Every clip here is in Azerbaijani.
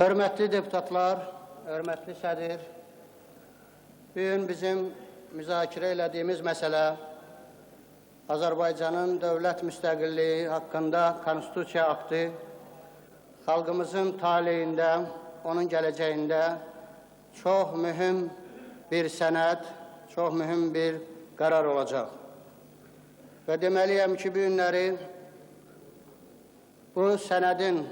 Hörmətli deputatlar, hörmətli sədir, bugün bizim müzakirə elədiyimiz məsələ Azərbaycanın dövlət müstəqilliyi haqqında Konstitusiya aktı xalqımızın taleyində, onun gələcəyində çox mühüm bir sənəd, çox mühüm bir qərar olacaq. Və deməliyəm ki, bu günləri bu sənədin,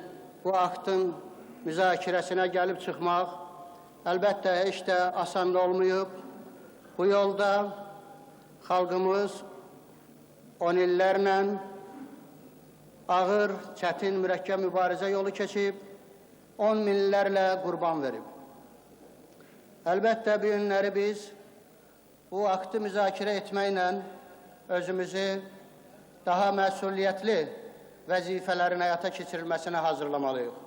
bu aktın müzakirəsinə gəlib çıxmaq əlbəttə heç də asan olmayıb. Bu yolda xalqımız 10 illərlə ağır, çətin, mürəkkəb mübarizə yolu keçib, 10 minlərlə qurban verib. Əlbəttə, bu günləri biz bu aktı müzakirə etməklə özümüzü daha məsuliyyətli vəzifələrin həyata keçirilməsinə hazırlamalıyıq.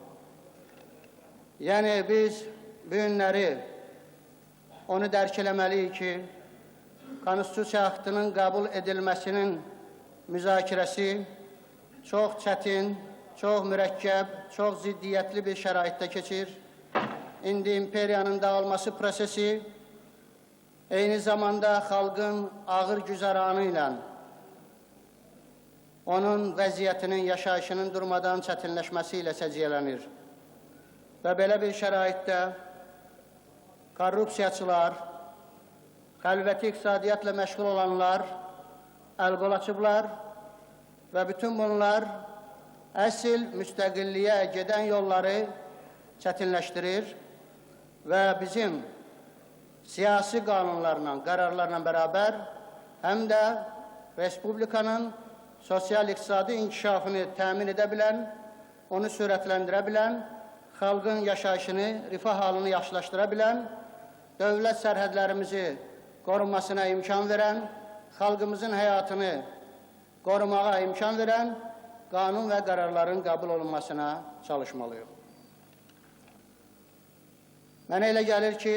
Yəni, biz bu günləri onu dərk eləməliyik ki, Konstitusiya aktının qəbul edilməsinin müzakirəsi çox çətin, çox mürəkkəb, çox ziddiyyətli bir şəraitdə keçir. İndi imperiyanın dağılması prosesi eyni zamanda xalqın ağır güzəranı ilə onun vəziyyətinin, yaşayışının durmadan çətinləşməsi ilə səciyyələnir. Və belə bir şəraitdə korrupsiyaçılar, xəlvəti iqtisadiyyatla məşğul olanlar əl-qol açıblar və bütün bunlar əsl müstəqilliyə gedən yolları çətinləşdirir və bizim siyasi qanunlarla, qərarlarla bərabər həm də Respublikanın sosial-iqtisadi inkişafını təmin edə bilən, onu sürətləndirə bilən, xalqın yaşayışını, rifah halını yaxşılaşdıra bilən, dövlət sərhədlərimizi qorunmasına imkan verən, xalqımızın həyatını qorumağa imkan verən qanun və qərarların qəbul olunmasına çalışmalıyıq. Mənə elə gəlir ki,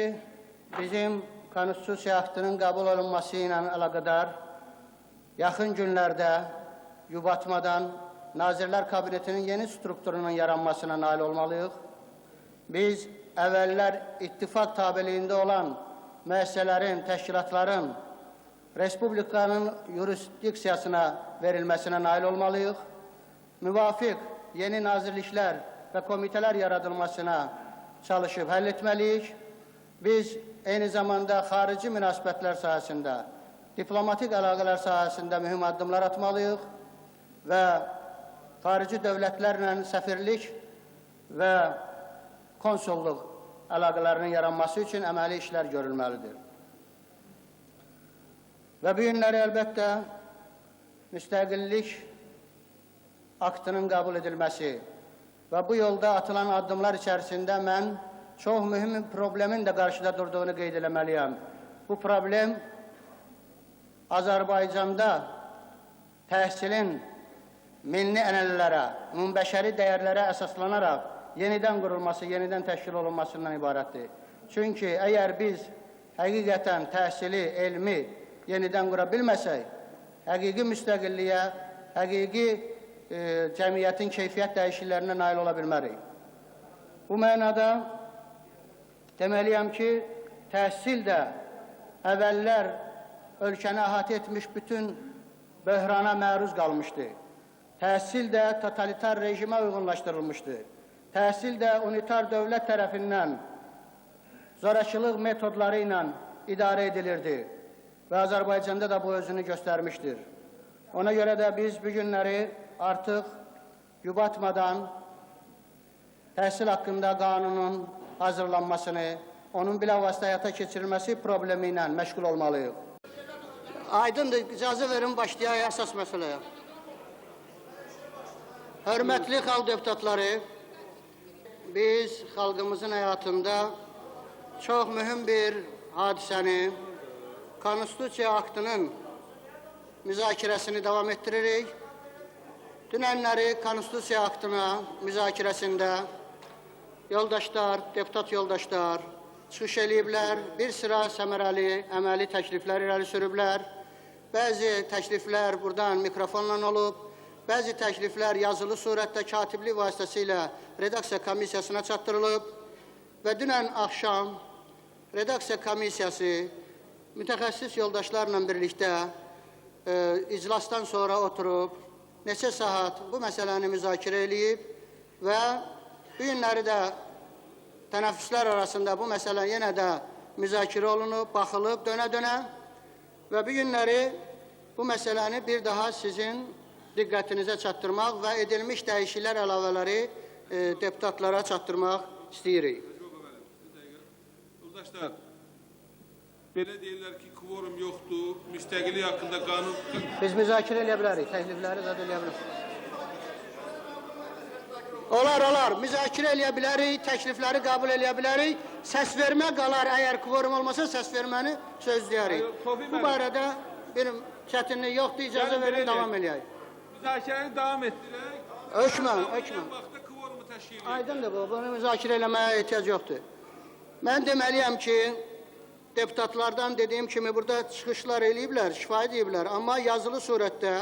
bizim Konstitusiya aktının qəbul olunması ilə əlaqədar yaxın günlərdə yubatmadan Nazirlər Kabinetinin yeni strukturunun yaranmasına nail olmalıyıq. Biz əvvəllər ittifaq tabeliyində olan müəssisələrin, təşkilatların Respublikanın yurisdiksiyasına verilməsinə nail olmalıyıq. Müvafiq yeni nazirliklər və komitələr yaradılmasına çalışıb həll etməliyik. Biz eyni zamanda xarici münasibətlər sahəsində, diplomatik əlaqələr sahəsində mühüm addımlar atmalıyıq və xarici dövlətlərlə səfirlik və konsulluq əlaqələrinin yaranması üçün əməli işlər görülməlidir. Və bu günləri əlbəttə müstəqillik aktının qəbul edilməsi və bu yolda atılan addımlar içərisində mən çox mühüm problemin də qarşıda durduğunu qeyd eləməliyəm. Bu problem Azərbaycanda təhsilin milli ənənələrə, ümumbəşəri dəyərlərə əsaslanaraq yenidən qurulması, yenidən təşkil olunmasından ibarətdir. Çünki əgər biz həqiqətən təhsili, elmi yenidən qura bilməsək, həqiqi müstəqilliyə, həqiqi cəmiyyətin keyfiyyət dəyişikliklərinə nail ola bilmərik. Bu mənada deməliyəm ki, təhsil də əvvəllər ölkəni əhatə etmiş bütün böhrana məruz qalmışdı. Təhsil də totalitar rejimə uyğunlaşdırılmışdı. Təhsil də unitar dövlət tərəfindən zorakılıq metodları ilə idarə edilirdi və Azərbaycanda da bu özünü göstərmişdir. Ona görə də biz bu günləri artıq yubatmadan təhsil haqqında qanunun hazırlanmasını, onun bilavasitə həyata keçirilməsi problemi ilə məşğul olmalıyıq. Aydındır, icazə verin başlayaq əsas məsələyə. Hörmətli xalq deputatları, biz xalqımızın həyatında çox mühüm bir hadisəni, Konstitusiya aktının müzakirəsini davam etdiririk. Dünənləri Konstitusiya aktına müzakirəsində yoldaşlar, deputat yoldaşlar çıxış eləyiblər, bir sıra səmərəli, əməli təkliflər irəli sürüblər. Bəzi təkliflər buradan mikrofonla olub, bəzi təkliflər yazılı surətdə katiblik vasitəsilə redaksiya komissiyasına çatdırılıb. və dünən axşam redaksiya komissiyası mütəxəssis yoldaşlarla birlikdə iclasdan sonra oturub neçə saat bu məsələni müzakirə edib və bu günləri də tənəffüslər arasında bu məsələ yenə də müzakirə olunub, baxılıb dönə-dönə və bu günləri bu məsələni bir daha sizin diqqətinizə çatdırmaq və edilmiş dəyişikliklər əlavələri deputatlara çatdırmaq istəyirik. Yoldaşlar, belə deyirlər ki, kvorum yoxdur, müstəqillik haqqında qanun... Biz müzakirə edə bilərik, təklifləri də edə bilərik. Olar, müzakirə edə bilərik, təklifləri qəbul edə bilərik, səs vermə qalar, əgər kvorum olmasa səs verməni sözləyərik. Bu barədə bir çətinlik yoxdur, icazə verin, davam edək. Müzakirəni davam etdirək. Hökmən. Vaxtda kvorumu təşkil edək. Aydındır bu, bunu müzakirə eləməyə ehtiyac yoxdur. Mən deməliyəm ki, deputatlardan dediyim kimi burada çıxışlar eləyiblər, şifayə ediblər, amma yazılı surətdə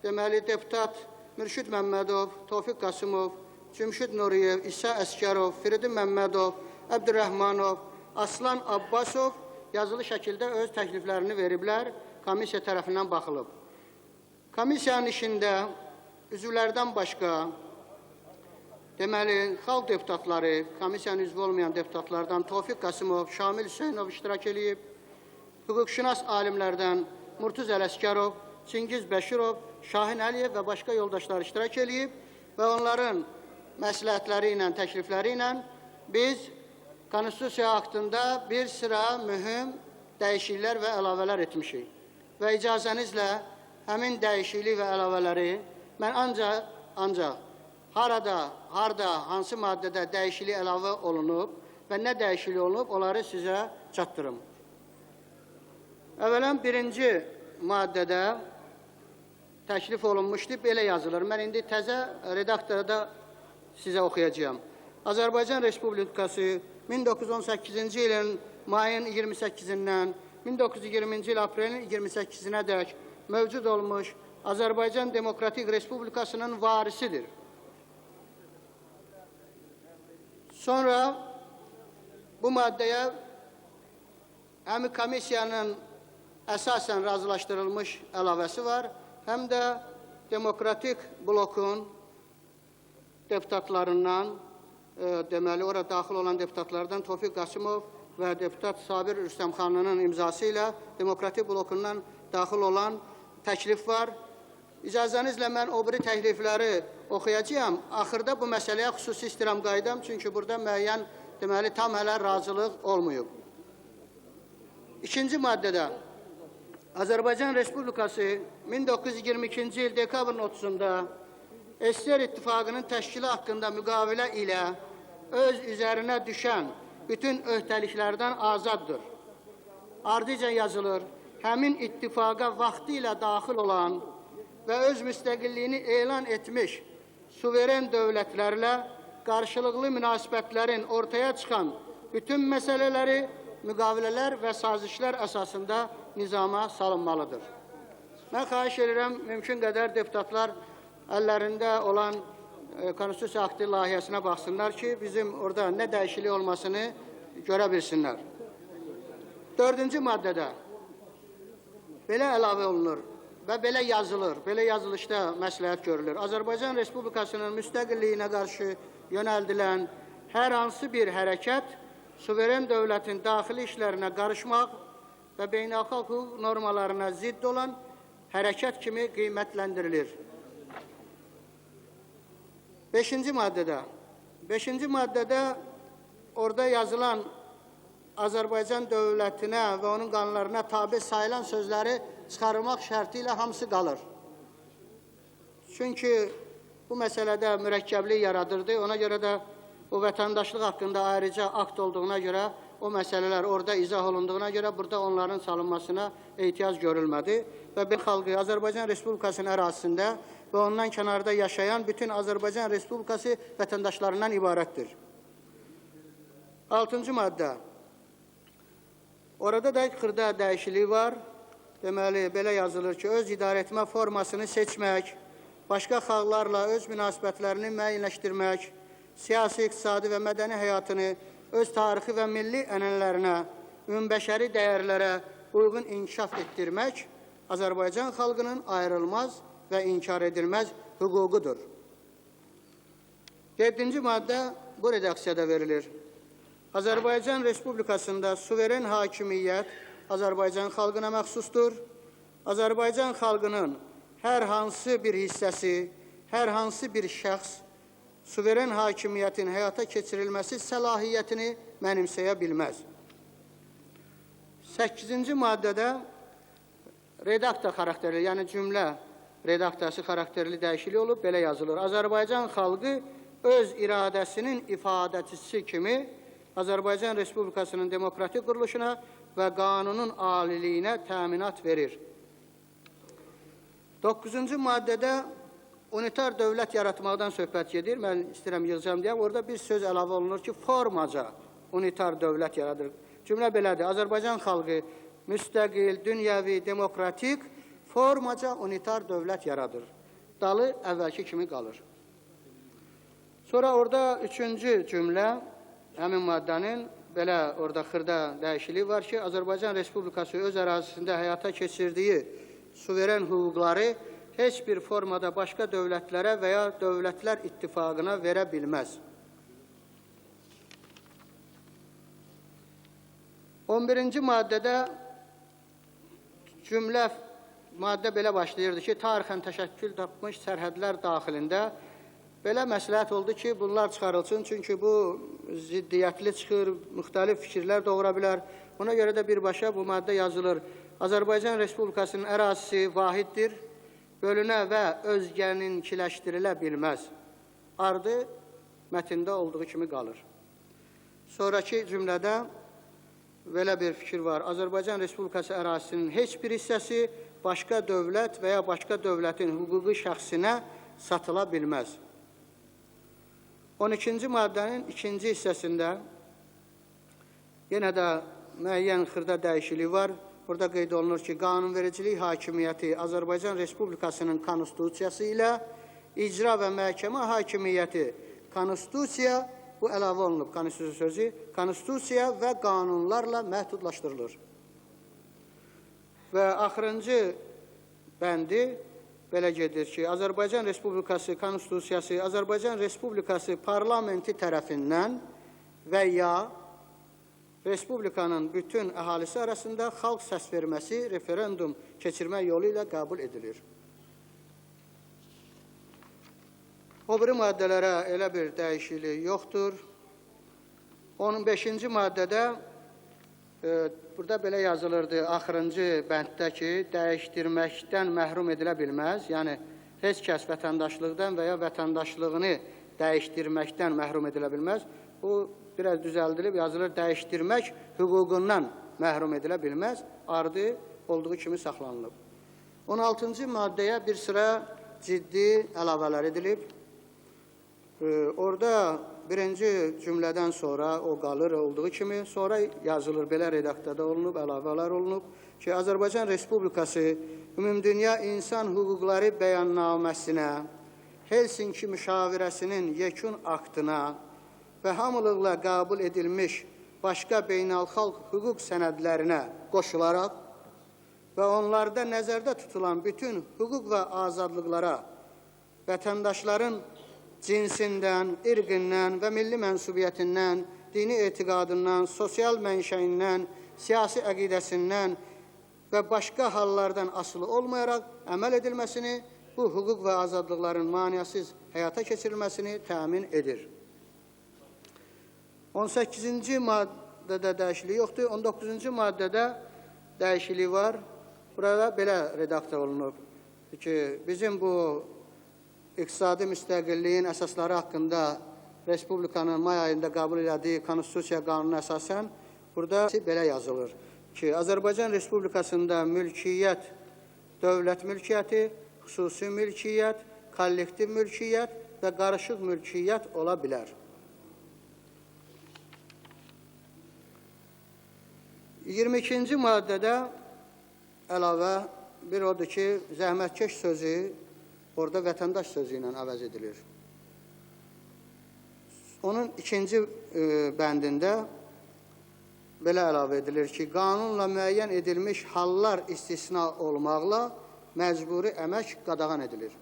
deməli deputat Mürşid Məmmədov, Tofiq Qasımov, Cümşid Nuriyev, İsa Əskərov, Firidun Məmmədov, Əbdürrəhmanov, Aslan Abbasov yazılı şəkildə öz təkliflərini veriblər, komissiya tərəfindən baxılıb. Komissiyanın işində üzvlərdən başqa, deməli, xalq deputatları, komissiyanın üzvü olmayan deputatlardan Tofiq Qasımov, Şamil Hüseynov iştirak edib, hüquqşünas alimlərdən Murtuz Ələskərov, Çingiz Bəşirov, Şahin Əliyev və başqa yoldaşlar iştirak edib və onların məsləhətləri ilə, təklifləri ilə biz Konstitusiya haqqında bir sıra mühüm dəyişikliklər və əlavələr etmişik. Və icazənizlə həmin dəyişiklik və əlavələri mən ancaq harada, hansı maddədə dəyişiklik əlavə olunub və nə dəyişiklik olunub, onları sizə çatdırım. Əvvələn, birinci maddədə təklif olunmuşdu, belə yazılır. Mən indi təzə redaktorda sizə oxuyacağım. Azərbaycan Respublikası 1918-ci ilin mayın 28-dən 1920-ci il aprelin 28-nə dək mövcud olmuş Azərbaycan Demokratik Respublikasının varisidir. Sonra bu maddəyə həm komissiyanın əsasən razılaşdırılmış əlavəsi var, həm də Demokratik blokun deputatlarından, deməli, orada daxil olan deputatlardan Tofiq Qasımov və deputat Sabir Rüstəmxanlının imzası ilə Demokratik blokundan daxil olan təklif var. İcazənizlə mən o biri təklifləri oxuyacağım. Axırda bu məsələyə xüsusi istirham qaydam, çünki burada müəyyən, deməli, tam hələ razılıq olmayıb. İkinci maddədə Azərbaycan Respublikası 1922-ci il dekabrın 30-da SSR İttifaqının təşkili haqqında müqavilə ilə öz üzərinə düşən bütün öhdəliklərdən azaddır. Ardıca yazılır, həmin ittifaqa vaxtı ilə daxil olan və öz müstəqilliyini elan etmiş suveren dövlətlərlə qarşılıqlı münasibətlərin ortaya çıxan bütün məsələləri müqavilələr və sazişlər əsasında nizama salınmalıdır. Mən xahiş edirəm, mümkün qədər deputatlar əllərində olan Konstitusiya aktı layihəsinə baxsınlar ki, bizim orada nə dəyişiklik olmasını görə bilsinlər. Dördüncü maddədə belə əlavə olunur və belə yazılır, belə yazılışda məsləhət görülür. Azərbaycan Respublikasının müstəqilliyinə qarşı yönəldilən hər hansı bir hərəkət suveren dövlətin daxili işlərinə qarışmaq və beynəlxalq hüquq normalarına zidd olan hərəkət kimi qiymətləndirilir. Beşinci maddədə orada yazılan Azərbaycan dövlətinə və onun qanunlarına tabi sayılan sözləri çıxarılmaq şərti ilə hamısı qalır. Çünki bu məsələdə mürəkkəblik yaradırdı. Ona görə də o vətəndaşlıq haqqında ayrıca akt olduğuna görə, o məsələlər orada izah olunduğuna görə burada onların salınmasına ehtiyac görülmədi. Və bir xalqı Azərbaycan Respublikasının ərazisində və ondan kənarda yaşayan bütün Azərbaycan Respublikası vətəndaşlarından ibarətdir. 6-cı maddə. Orada da xırda dəyişiklik var. Deməli, belə yazılır ki, öz idarəetmə formasını seçmək, başqa xalqlarla öz münasibətlərini müəyyənləşdirmək, siyasi, iqtisadi və mədəni həyatını öz tarixi və milli ənənələrinə, ümumbəşəri dəyərlərə uyğun inkişaf etdirmək Azərbaycan xalqının ayrılmaz və inkar edilməz hüququdur. 7-ci maddə bu redaksiyada verilir. Azərbaycan Respublikasında suveren hakimiyyət Azərbaycan xalqına məxsusdur. Azərbaycan xalqının hər hansı bir hissəsi, hər hansı bir şəxs suveren hakimiyyətin həyata keçirilməsi səlahiyyətini mənimsəyə bilməz. 8-ci maddədə redakta xarakterli, yəni cümlə redaktası xarakterli dəyişiklik olub, belə yazılır. Azərbaycan xalqı öz iradəsinin ifadəçisi kimi Azərbaycan Respublikasının demokratik quruluşuna və qanunun aliliyinə təminat verir. 9-cu maddədə unitar dövlət yaratmaqdan söhbət gedir. Mən istəyirəm yığacam deyə. Orada bir söz əlavə olunur ki, formaca unitar dövlət yaradır. Cümlə belədir. Azərbaycan xalqı müstəqil, dünyəvi, demokratik, formaca unitar dövlət yaradır. Dalı əvvəlki kimi qalır. Sonra orada 3-cü cümlə, həmin maddənin belə orada xırda dəyişikliyi var ki, Azərbaycan Respublikası öz ərazisində həyata keçirdiyi suveren hüquqları heç bir formada başqa dövlətlərə və ya dövlətlər ittifaqına verə bilməz. 11-ci maddədə cümlə maddə belə başlayırdı ki, tarixən təşəkkül tapmış sərhədlər daxilində belə məsləhət oldu ki, bunlar çıxarılsın, çünki bu ziddiyyətli çıxır, müxtəlif fikirlər doğura bilər. Ona görə də birbaşa bu maddə yazılır. Azərbaycan Respublikasının ərazisi vahiddir, bölünə və özgəninkiləşdirilə bilməz. Ardı mətndə olduğu kimi qalır. Sonraki cümlədə belə bir fikir var. Azərbaycan Respublikası ərazisinin heç bir hissəsi başqa dövlət və ya başqa dövlətin hüquqi şəxsinə satıla bilməz. 12-ci maddənin 2-ci hissəsində yenə də müəyyən xırda dəyişikliyi var. Burada qeyd olunur ki, qanunvericilik hakimiyyəti Azərbaycan Respublikasının konstitusiyası ilə icra və məhkəmə hakimiyyəti konstitusiya, bu əlavə olunub konstitusiya sözü, konstitusiya və qanunlarla məhdudlaşdırılır. Və axırıncı bəndi belə gedir ki, Azərbaycan Respublikası konstitusiyası Azərbaycan Respublikası parlamenti tərəfindən və ya Respublikanın bütün əhalisi arasında xalq səsverməsi, referendum keçirmək yolu ilə qəbul edilir. O biri maddələrə elə bir dəyişiklik yoxdur. 15-ci maddədə burada belə yazılırdı, axırıncı bənddə ki, dəyişdirməkdən məhrum edilə bilməz. Yəni, heç kəs vətəndaşlıqdan və ya vətəndaşlığını dəyişdirməkdən məhrum edilə bilməz. Bu, biraz düzəldilib, yazılır, dəyişdirmək hüququndan məhrum edilə bilməz, ardı olduğu kimi saxlanılıb. 16-cı maddəyə bir sıra ciddi əlavələr edilib. Orada birinci cümlədən sonra o qalır olduğu kimi, sonra yazılır, belə redaktada olunub, əlavələr olunub ki, Azərbaycan Respublikası Ümumdünya İnsan Hüquqları Bəyannaməsinə, Helsinki Müşavirəsinin yekun aktına və hamılıqla qəbul edilmiş başqa beynəlxalq hüquq sənədlərinə qoşularaq və onlarda nəzərdə tutulan bütün hüquq və azadlıqlara vətəndaşların cinsindən, irqindən və milli mənsubiyyətindən, dini etiqadından, sosial mənşəyindən, siyasi əqidəsindən və başqa hallardan asılı olmayaraq əməl edilməsini, bu hüquq və azadlıqların maneəsiz həyata keçirilməsini təmin edir. 18-ci maddədə dəyişiklik yoxdur. 19-cu maddədə dəyişiklik var. Burada belə redaktor olunub ki, bizim bu iqtisadi müstəqilliyin əsasları haqqında Respublikanın may ayında qəbul elədiyi konstitusiya qanununa əsasən burada belə yazılır ki, Azərbaycan Respublikasında mülkiyyət, dövlət mülkiyyəti, xüsusi mülkiyyət, kollektiv mülkiyyət və qarışıq mülkiyyət ola bilər. 22-ci maddədə əlavə bir odur ki, zəhmətkeş sözü orada vətəndaş sözü ilə əvəz edilir. Onun ikinci bəndində belə əlavə edilir ki, qanunla müəyyən edilmiş hallar istisna olmaqla məcburi əmək qadağan edilir.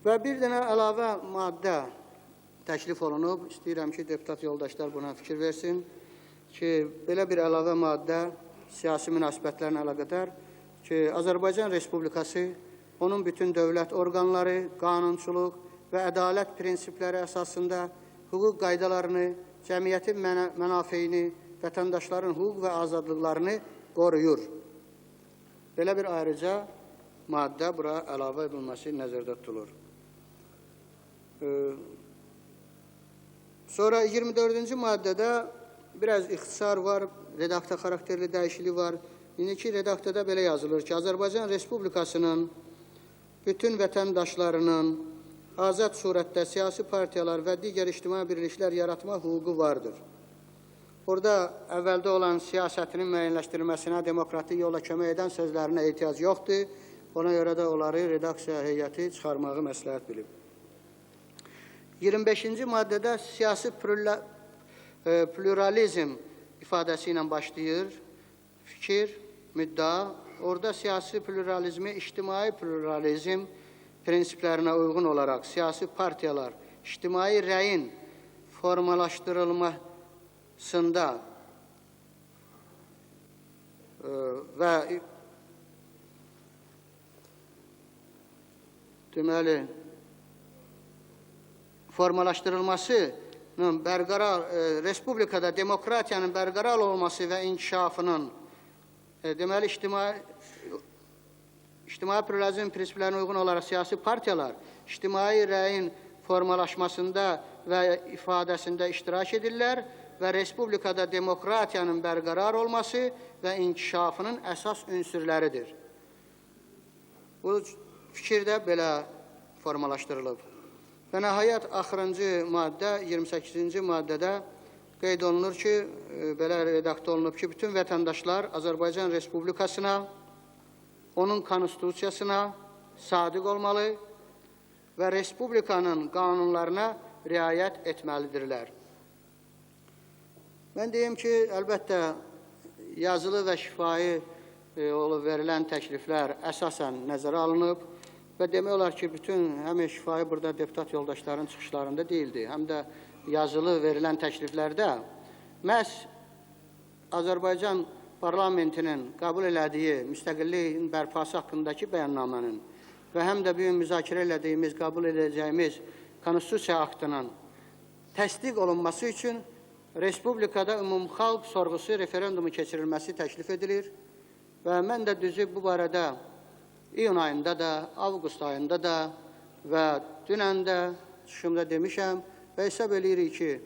Və bir dənə əlavə maddə təklif olunub. İstəyirəm ki, deputat yoldaşlar buna fikir versin ki, belə bir əlavə maddə siyasi münasibətlərlə əlaqədar ki, Azərbaycan Respublikası onun bütün dövlət orqanları, qanunçuluq və ədalət prinsipləri əsasında hüquq qaydalarını, cəmiyyətin mənafeyini, vətəndaşların hüquq və azadlıqlarını qoruyur. Belə bir ayrıca maddə bura əlavə edilməsi nəzərdə tutulur. Sonra 24-cü maddədə biraz ixtisar var, redakta xarakterli dəyişiklik var. İndiki redaktada belə yazılır ki, Azərbaycan Respublikasının bütün vətəndaşlarının azad surətdə siyasi partiyalar və digər ictimai birliklər yaratma hüququ vardır. Orada əvvəldə olan siyasətinin müəyyənləşdirilməsinə demokratik yolla kömək edən sözlərinə ehtiyac yoxdur. Ona görə də onları redaksiya heyəti çıxarmağı məsləhət bilib. 25-ci maddədə siyasi pluralizm ifadəsi ilə başlayır. Fikir, müddəa. Orada siyasi pluralizmi, ictimai pluralizm prinsiplərinə uyğun olaraq siyasi partiyalar, ictimai rəyin formalaşdırılmasında və deməli, formalaşdırılmasının Respublikada demokratiyanın bərqərar olması və inkişafının deməli, ictimai pluralizm prinsiplərinə uyğun olaraq siyasi partiyalar ictimai rəyin formalaşmasında və ifadəsində iştirak edirlər və Respublikada demokratiyanın bərqərar olması və inkişafının əsas ünsürləridir. Bu fikir də belə formalaşdırılıb. Və nəhayət, axırıncı maddə, 28-ci maddədə qeyd olunur ki, belə redakt olunub ki, bütün vətəndaşlar Azərbaycan Respublikasına, onun konstitusiyasına sadiq olmalı və Respublikanın qanunlarına riayət etməlidirlər. Mən deyim ki, əlbəttə, yazılı və şifahi verilən təkliflər əsasən nəzərə alınıb və demək olar ki, bütün həm şifahi burada deputat yoldaşların çıxışlarında deyildi, həm də yazılı verilən təkliflərdə məhz Azərbaycan parlamentinin qəbul elədiyi müstəqilliyin bərpası haqqındakı bəyannamənin və həm də bugün müzakirə elədiyimiz, qəbul edəcəyimiz konstitusiya aktının təsdiq olunması üçün Respublikada ümumxalq sorğusu referendumu keçirilməsi təklif edilir və mən də düzü bu barədə iyun ayında da, avqust ayında da və dünən də çıxışımda demişəm və hesab edirik ki,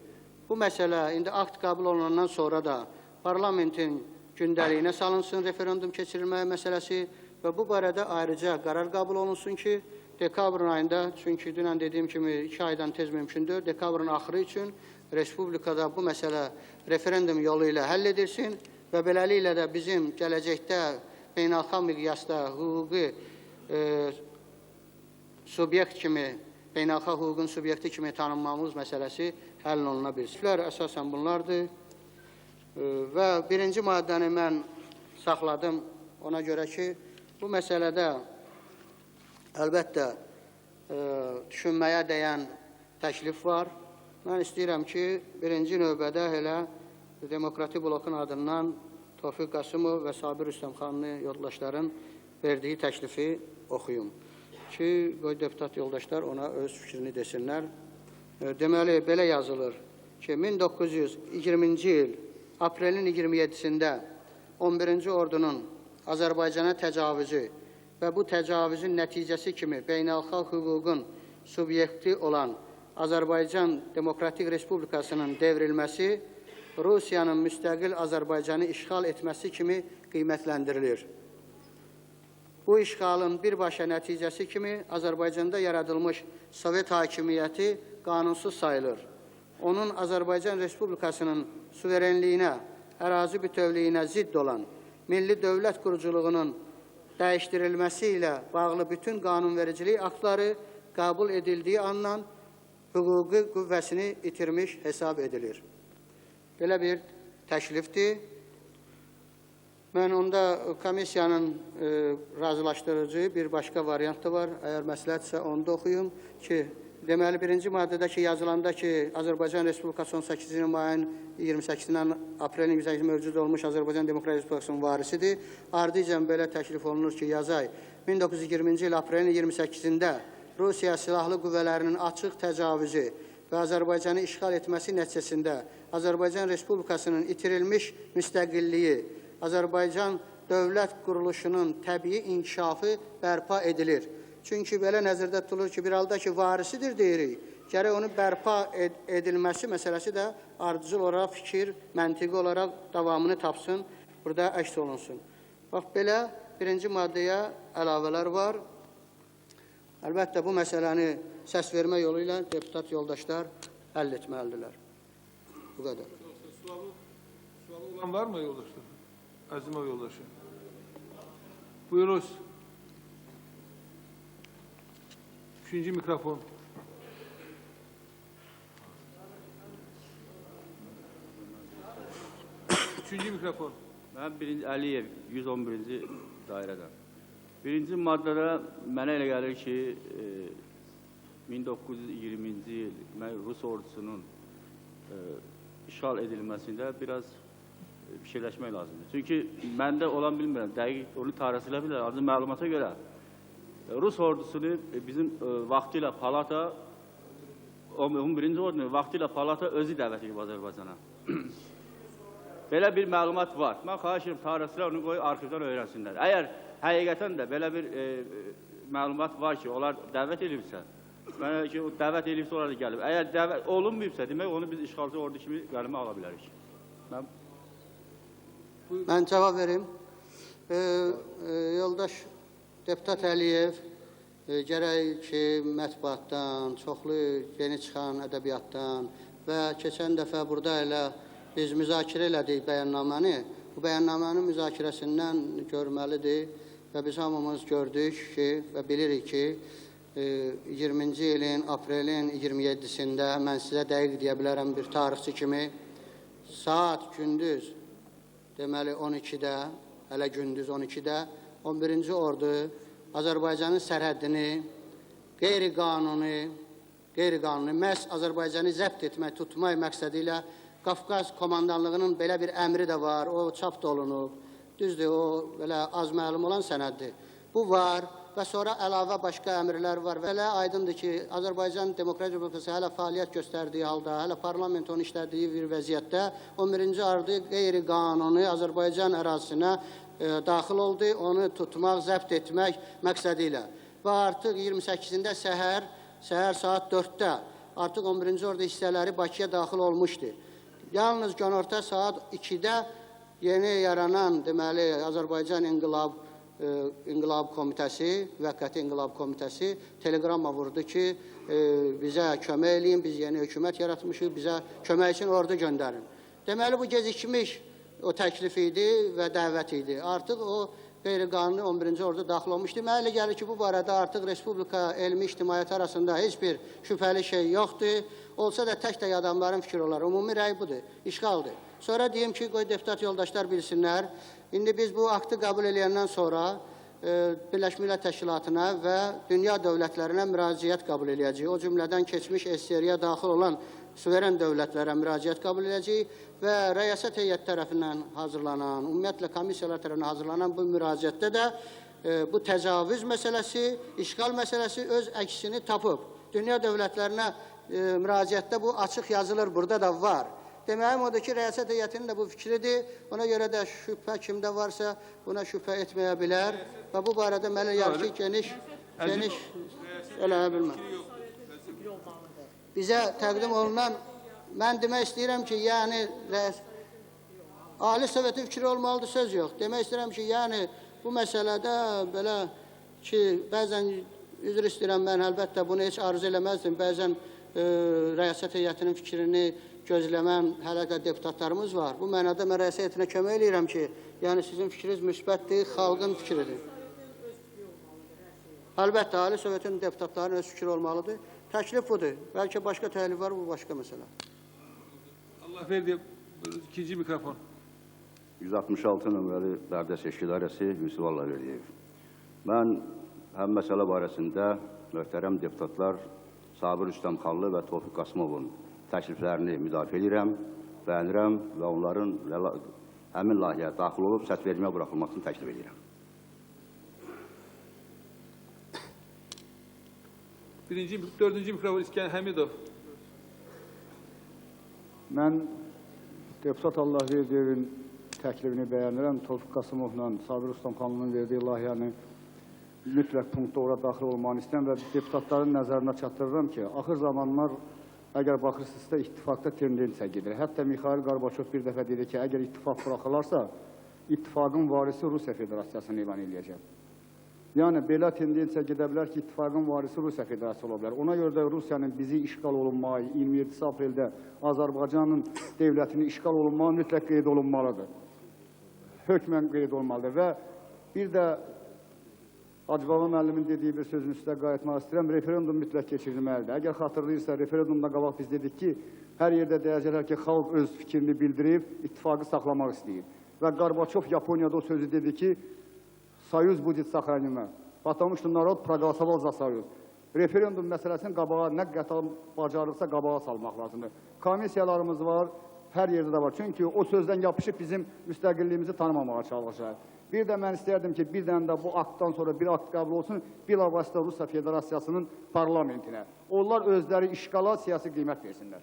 bu məsələ indi akt qəbul olunandan sonra da parlamentin gündəliyinə salınsın referendum keçirilməyi məsələsi və bu barədə ayrıca qərar qəbul olunsun ki, dekabrın ayında, çünki dünən dediyim kimi 2 aydan tez mümkündür, dekabrın axırı üçün Respublikada bu məsələ referendum yolu ilə həll edilsin və beləliklə də bizim gələcəkdə beynəlxalq miqyasda hüquqi subyekt kimi, beynəlxalq hüququn subyekti kimi tanınmamız məsələsi həll oluna bilsin. Əsasən bunlardır və birinci maddəni mən saxladım ona görə ki, bu məsələdə əlbəttə düşünməyə dəyən təklif var. Mən istəyirəm ki, birinci növbədə elə Demokratik Blokun adından Tofiq Qasımov və Sabir Rüstəmxanlı yoldaşların verdiyi təklifi oxuyum ki, deputat yoldaşlar ona öz fikrini desinlər. Deməli, belə yazılır ki, 1920-ci il aprelin 27-sində 11-ci ordunun Azərbaycana təcavüzü və bu təcavüzün nəticəsi kimi beynəlxalq hüququn subyekti olan Azərbaycan Demokratik Respublikasının devrilməsi Rusiyanın müstəqil Azərbaycanı işğal etməsi kimi qiymətləndirilir. Bu işğalın birbaşa nəticəsi kimi Azərbaycanda yaradılmış Sovet hakimiyyəti qanunsuz sayılır. Onun Azərbaycan Respublikasının suverenliyinə, ərazi bütövlüyünə zidd olan milli dövlət quruculuğunun dəyişdirilməsi ilə bağlı bütün qanunvericilik aktları qəbul edildiyi andan hüquqi qüvvəsini itirmiş hesab edilir. Belə bir təklifdir. Mən onda komissiyanın razılaşdırıcı bir başqa variant da var. Əgər məsləhətsə onu da oxuyum ki, deməli, birinci maddədəki yazılanda ki, Azərbaycan Respublikası 18-ci mayın 28-dən aprelin 28-də mövcud olmuş Azərbaycan Demokratik Respublikasının varisidir. Ardıcan belə təklif olunur ki, yazay 1920-ci il aprelin 28-də Rusiya silahlı qüvvələrinin açıq təcavüzü və Azərbaycanı işğal etməsi nəticəsində Azərbaycan Respublikasının itirilmiş müstəqilliyi, Azərbaycan dövlət quruluşunun təbii inkişafı bərpa edilir. Çünki belə nəzərdə tutulur ki, bir halda ki, varisidir deyirik, gərək onun bərpa edilməsi məsələsi də ardıcıl olaraq fikir, məntiqi olaraq davamını tapsın, burada əks olunsun. Bax, belə birinci maddəyə əlavələr var. Əlbəttə, bu məsələni səs vermə yolu ilə deputat yoldaşlar həll etməlidirlər. Bu qədər. Sualı olan var mı yoldaşlar? Əzimov yoldaşı. Buyuruz. Üçüncü mikrofon. Üçüncü mikrofon. Ben Əliyev 111-ci dairədən. Birinci maddədə mənə elə gəlir ki, 1920-ci il Rus ordusunun işğal edilməsində biraz fikirləşmək lazımdır. Çünki məndə olan bilmirəm, dəqiq onu tarihsilə bilər, ancaq məlumata görə Rus ordusunu bizim vaxtilə Palata, 11-ci ordunu vaxtilə Palata özü dəvət edib Azərbaycana. Belə bir məlumat var. Mən xahiş edirəm, tarihçilər onu qoyub arxivdən öyrənsinlər. Əgər həqiqətən də belə bir məlumat var ki, onlar dəvət edibsə, mənə ki, o dəvət edibsə, onlar da gəlib. Əgər dəvət olunmayıbsa, demək onu biz işğalcı ordu kimi qələmə ala bilərik. Mən cavab verim. Yoldaş deputat Əliyev gərək ki, mətbuatdan, çoxlu yeni çıxan ədəbiyyatdan və keçən dəfə burada elə biz müzakirə elədik bəyannaməni. Bu bəyannamənin müzakirəsindən görməlidir və biz hamımız gördük ki və bilirik ki, 20-ci ilin aprelin 27-sində mən sizə dəqiq deyə bilərəm bir tarixçi kimi saat gündüz, deməli 12-də, hələ gündüz 12-də 11-ci ordu Azərbaycanın sərhəddini qeyri-qanuni, məhz Azərbaycanı zəbt etmək, tutmaq məqsədi ilə Qafqaz komandanlığının belə bir əmri də var, o çap da olunub. Düzdür, o belə az məlum olan sənəddir. Bu var və sonra əlavə başqa əmrlər var və elə aydındır ki, Azərbaycan Demokratik Respublikası hələ fəaliyyət göstərdiyi halda, hələ parlamentonun işlədiyi bir vəziyyətdə 11-ci ordu qeyri-qanuni Azərbaycan ərazisinə daxil oldu, onu tutmaq, zəbt etmək məqsədi ilə. Və artıq 28-də səhər saat 4-də artıq 11-ci ordu hissələri Bakıya daxil olmuşdu. Yalnız günorta saat 2-də yeni yaranan, deməli, Azərbaycan İnqilab Komitəsi, Müvəqqəti İnqilab Komitəsi teleqramma vurdu ki, bizə kömək eləyin, biz yeni hökumət yaratmışıq, bizə kömək üçün ordu göndərin. Deməli, bu gecikmiş o təklif idi və dəvət idi. Artıq o qeyri-qanuni 11-ci ordu daxil olmuşdu. Mənə elə gəlir ki, bu barədə artıq Respublika elmi ictimaiyyəti arasında heç bir şübhəli şey yoxdur. Olsa da tək adamların fikri olar. Ümumi rəy budur, işğaldır. Sonra deyim ki, qoy deputat yoldaşlar bilsinlər. İndi biz bu aktı qəbul edəndən sonra Birləşmiş Millət Təşkilatına və dünya dövlətlərinə müraciət qəbul edəcəyik. O cümlədən keçmiş SSR-yə daxil olan suveren dövlətlərə müraciət qəbul edəcəyik və rəyasət heyət tərəfindən hazırlanan, ümumiyyətlə komissiyalar tərəfindən hazırlanan bu müraciətdə də bu təcavüz məsələsi, işğal məsələsi öz əksini tapıb. Dünya dövlətlərinə müraciətdə bu açıq yazılır, burada da var. Deməyim odur ki, rəyasət heyətinin də bu fikridir. Ona görə də şübhə kimdə varsa buna şübhə etməyə bilər və bu barədə mənə gəlir ki, geniş eləyə bilməm. Bizə təqdim olunan, mən demək istəyirəm ki, yəni, Ali Sovetin fikri olmalıdır, söz yox. Demək istəyirəm ki, yəni, bu məsələdə belə ki, bəzən üzr istəyirəm, mən əlbəttə bunu heç arzu eləməzdim, bəzən rəyasət heyətinin fikrini gözləmən hələ də deputatlarımız var. Bu mənada mən rəyasət heyətinə kömək eləyirəm ki, yəni sizin fikriniz müsbətdir, xalqın fikridir. Əlbəttə, Ali Sovetin deputatlarının öz fikri olmalıdır. Təklif budur. Bəlkə başqa təklif var, bu başqa məsələ. Allah verdi. İkinci mikrofon. 166 nömrəli Bərdə Seçki İdarəsi Yusuf Allaverdiyev. Mən həm məsələ barəsində möhtərəm deputatlar Sabir Rüstəmxanlı və Tofiq Qasımovun təkliflərini müdafiə edirəm, bəyənirəm və onların həmin layihəyə daxil olub səs verməyə buraxılmasını təklif edirəm. Dördüncü mikrofon İskəndər Həmidov. Mən deputat Allahverdiyevin təklifini bəyənirəm. Tofiq Qasımovla Sabir Rüstəmxanlının verdiyi layihəni mütləq punktda ora daxil olmanı istəyirəm və deputatların nəzərinə çatdırıram ki, axır zamanlar əgər baxırsınızsa ittifaqda tendensiya gedir. Hətta Mikhail Qarbaçov bir dəfə dedi ki, əgər ittifaq buraxılarsa, ittifaqın varisi Rusiya Federasiyasını elan edəcək. Yəni, belə tendensiya gedə bilər ki, ittifaqın varisi Rusiya Federasiyası ola bilər. Ona görə də Rusiyanın bizi işğal olunmayı, 27 apreldə Azərbaycanın devlətini işğal olunmağı mütləq qeyd olunmalıdır. Hökmən qeyd olmalıdır və bir də Hacıbaba müəllimin dediyi bir sözün üstə qayıtmaq istəyirəm, referendum mütləq keçirilməlidir. Əgər xatırlayırsa, referendumda qabaq biz dedik ki, hər yerdə deyəcəklər ki, xalq öz fikrini bildirib, ittifaqı saxlamaq istəyir. Və Qarbaçov Yaponiyada o sözü dedi ki, Soyuz будет сохранено, потому что народ проголосовал за союз. Referendum məsələsinin qabağa nə qətal bacarırsa qabağa salmaq lazımdır. Komissiyalarımız var, hər yerdə də var. Çünki o sözdən yapışıb bizim müstəqilliyimizi tanımamağa çalışır. Bir də mən istərdim ki, bir dənə də bu aktdan sonra bir akt qəbul olsun, bilavasitə Rusiya Federasiyasının parlamentinə. Onlar özləri işğala siyasi qiymət versinlər.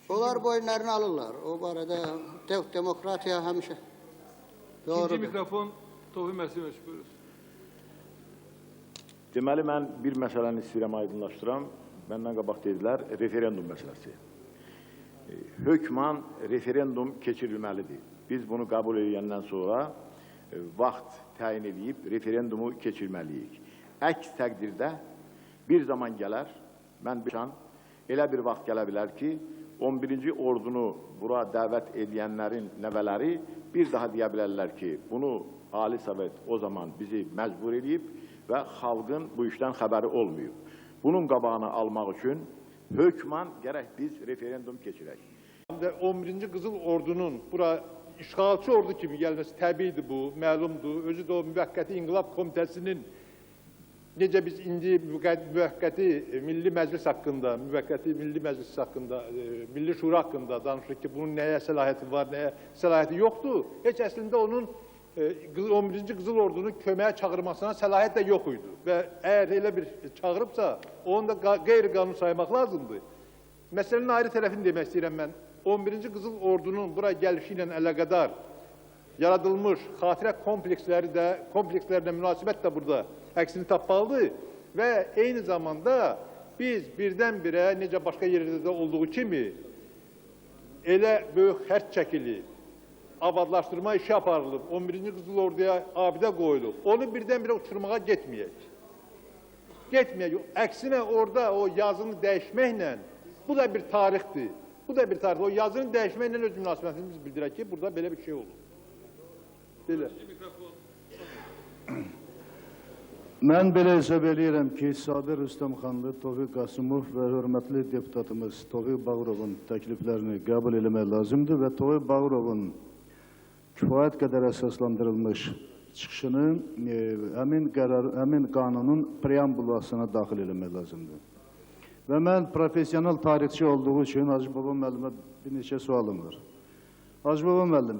Onlar boyunlarını alırlar. O barədə demokratiya həmişə. İkinci mikrofon Tofiq Məsimov, buyurun. Deməli, mən bir məsələni istəyirəm aydınlaşdıram. Məndən qabaq dedilər, referendum məsələsi. Hökman referendum keçirilməlidir. Biz bunu qəbul edəndən sonra vaxt təyin edib referendumu keçirməliyik. Əks təqdirdə bir zaman gələr, mən bilirəm, elə bir vaxt gələ bilər ki, 11-ci ordunu bura dəvət edənlərin nəvələri bir daha deyə bilərlər ki, bunu Ali Sovet o zaman bizi məcbur edib və xalqın bu işdən xəbəri olmayıb. Bunun qabağını almaq üçün hökman gərək biz referendum keçirək. 11-ci Qızıl Ordunun bura işğalçı ordu kimi gəlməsi təbiidir bu, məlumdur. Özü də o müvəqqəti İnqilab Komitəsinin necə biz indi müvəqqəti Milli Məclis haqqında, Milli Şura haqqında danışırıq ki, bunun nəyə səlahiyyəti var, nəyə səlahiyyəti yoxdur. Heç əslində onun 11-ci Qızıl Ordunun köməyə çağırmasına səlahiyyət də yox idi. Və əgər elə bir çağırıbsa, onu da qeyri-qanun saymaq lazımdır. Məsələnin ayrı tərəfini demək istəyirəm mən. 11-ci Qızıl Ordunun bura gəlişi ilə əlaqədar yaradılmış xatirə komplekslərlə münasibət də burada əksini tapmalıdır və eyni zamanda biz birdən-birə necə başqa yerlərdə də olduğu kimi elə böyük xərc çəkili, abadlaşdırma işi aparılıb, 11-ci Qızıl Orduya abidə qoyulub, onu birdən-birə uçurmağa getməyək. Əksinə orada o yazını dəyişməklə, bu da bir tarixdir. O yazını dəyişməklə öz münasibətini biz bildirək ki, burada belə bir şey olur. Belə. Mən belə hesab edirəm ki, Sabir Rüstəmxanlı, Tofiq Qasımov və hörmətli deputatımız Tofiq Bağırovun təkliflərini qəbul eləmək lazımdır və Tofiq Bağırovun kifayət qədər əsaslandırılmış çıxışını həmin qanunun preambulasına daxil eləmək lazımdır. Və mən profesional tarixçi olduğu üçün Hacıbaba müəllimə bir neçə sualım var. Hacıbaba müəllim,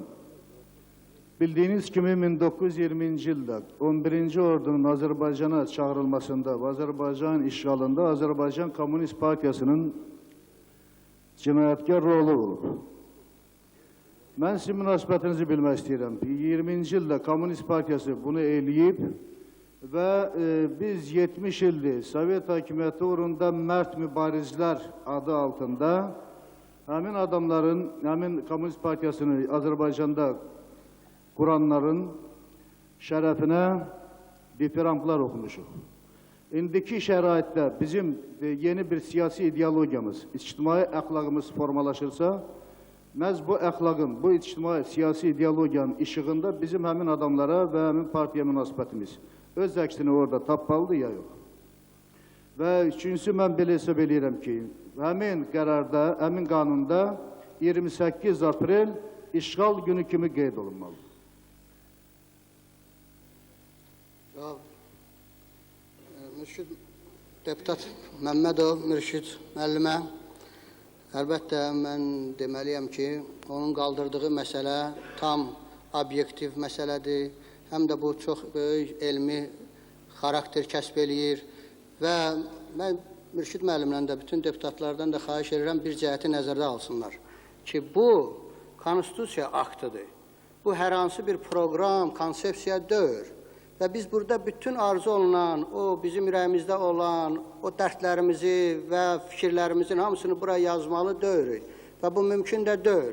bildiyiniz kimi 1920-ci ildə 11-ci ordunun Azərbaycana çağırılmasında və Azərbaycan işğalında Azərbaycan Komünist Partiyasının cinayətkar rolu olub. Mən sizin münasibətinizi bilmək istəyirəm. 20-ci ildə Komünist Partiyası bunu eləyib və biz 70 ildir Sovet hakimiyyəti uğrunda mərd mübarizlər adı altında həmin adamların, həmin Komünist Partiyasını Azərbaycanda Quranların şərəfinə difiramplar oxumuşuq. İndiki şəraitdə bizim yeni bir siyasi ideologiyamız, ictimai əxlaqımız formalaşırsa, məhz bu əxlaqın, bu ictimai siyasi ideologiyanın işığında bizim həmin adamlara və həmin partiya münasibətimiz öz əksini orada tapmalıdır ya yox. Və üçüncüsü, mən belə hesab edirəm ki, həmin qərarda, həmin qanunda 28 aprel işğal günü kimi qeyd olunmalıdır. Mürşid deputat Məmmədov, Mürşid müəllimə, əlbəttə mən deməliyəm ki, onun qaldırdığı məsələ tam obyektiv məsələdir. Həm də bu çox böyük elmi xarakter kəsb eləyir və mən Mürşid müəllimdən də, bütün deputatlardan da xahiş edirəm bir cəhəti nəzərdə alsınlar ki, bu konstitusiya aktıdır. Bu hər hansı bir proqram, konsepsiya deyil. Və biz burada bütün arzu olunan, o bizim ürəyimizdə olan, o dərdlərimizi və fikirlərimizin hamısını buraya yazmalı deyirik. Və bu mümkün də deyil.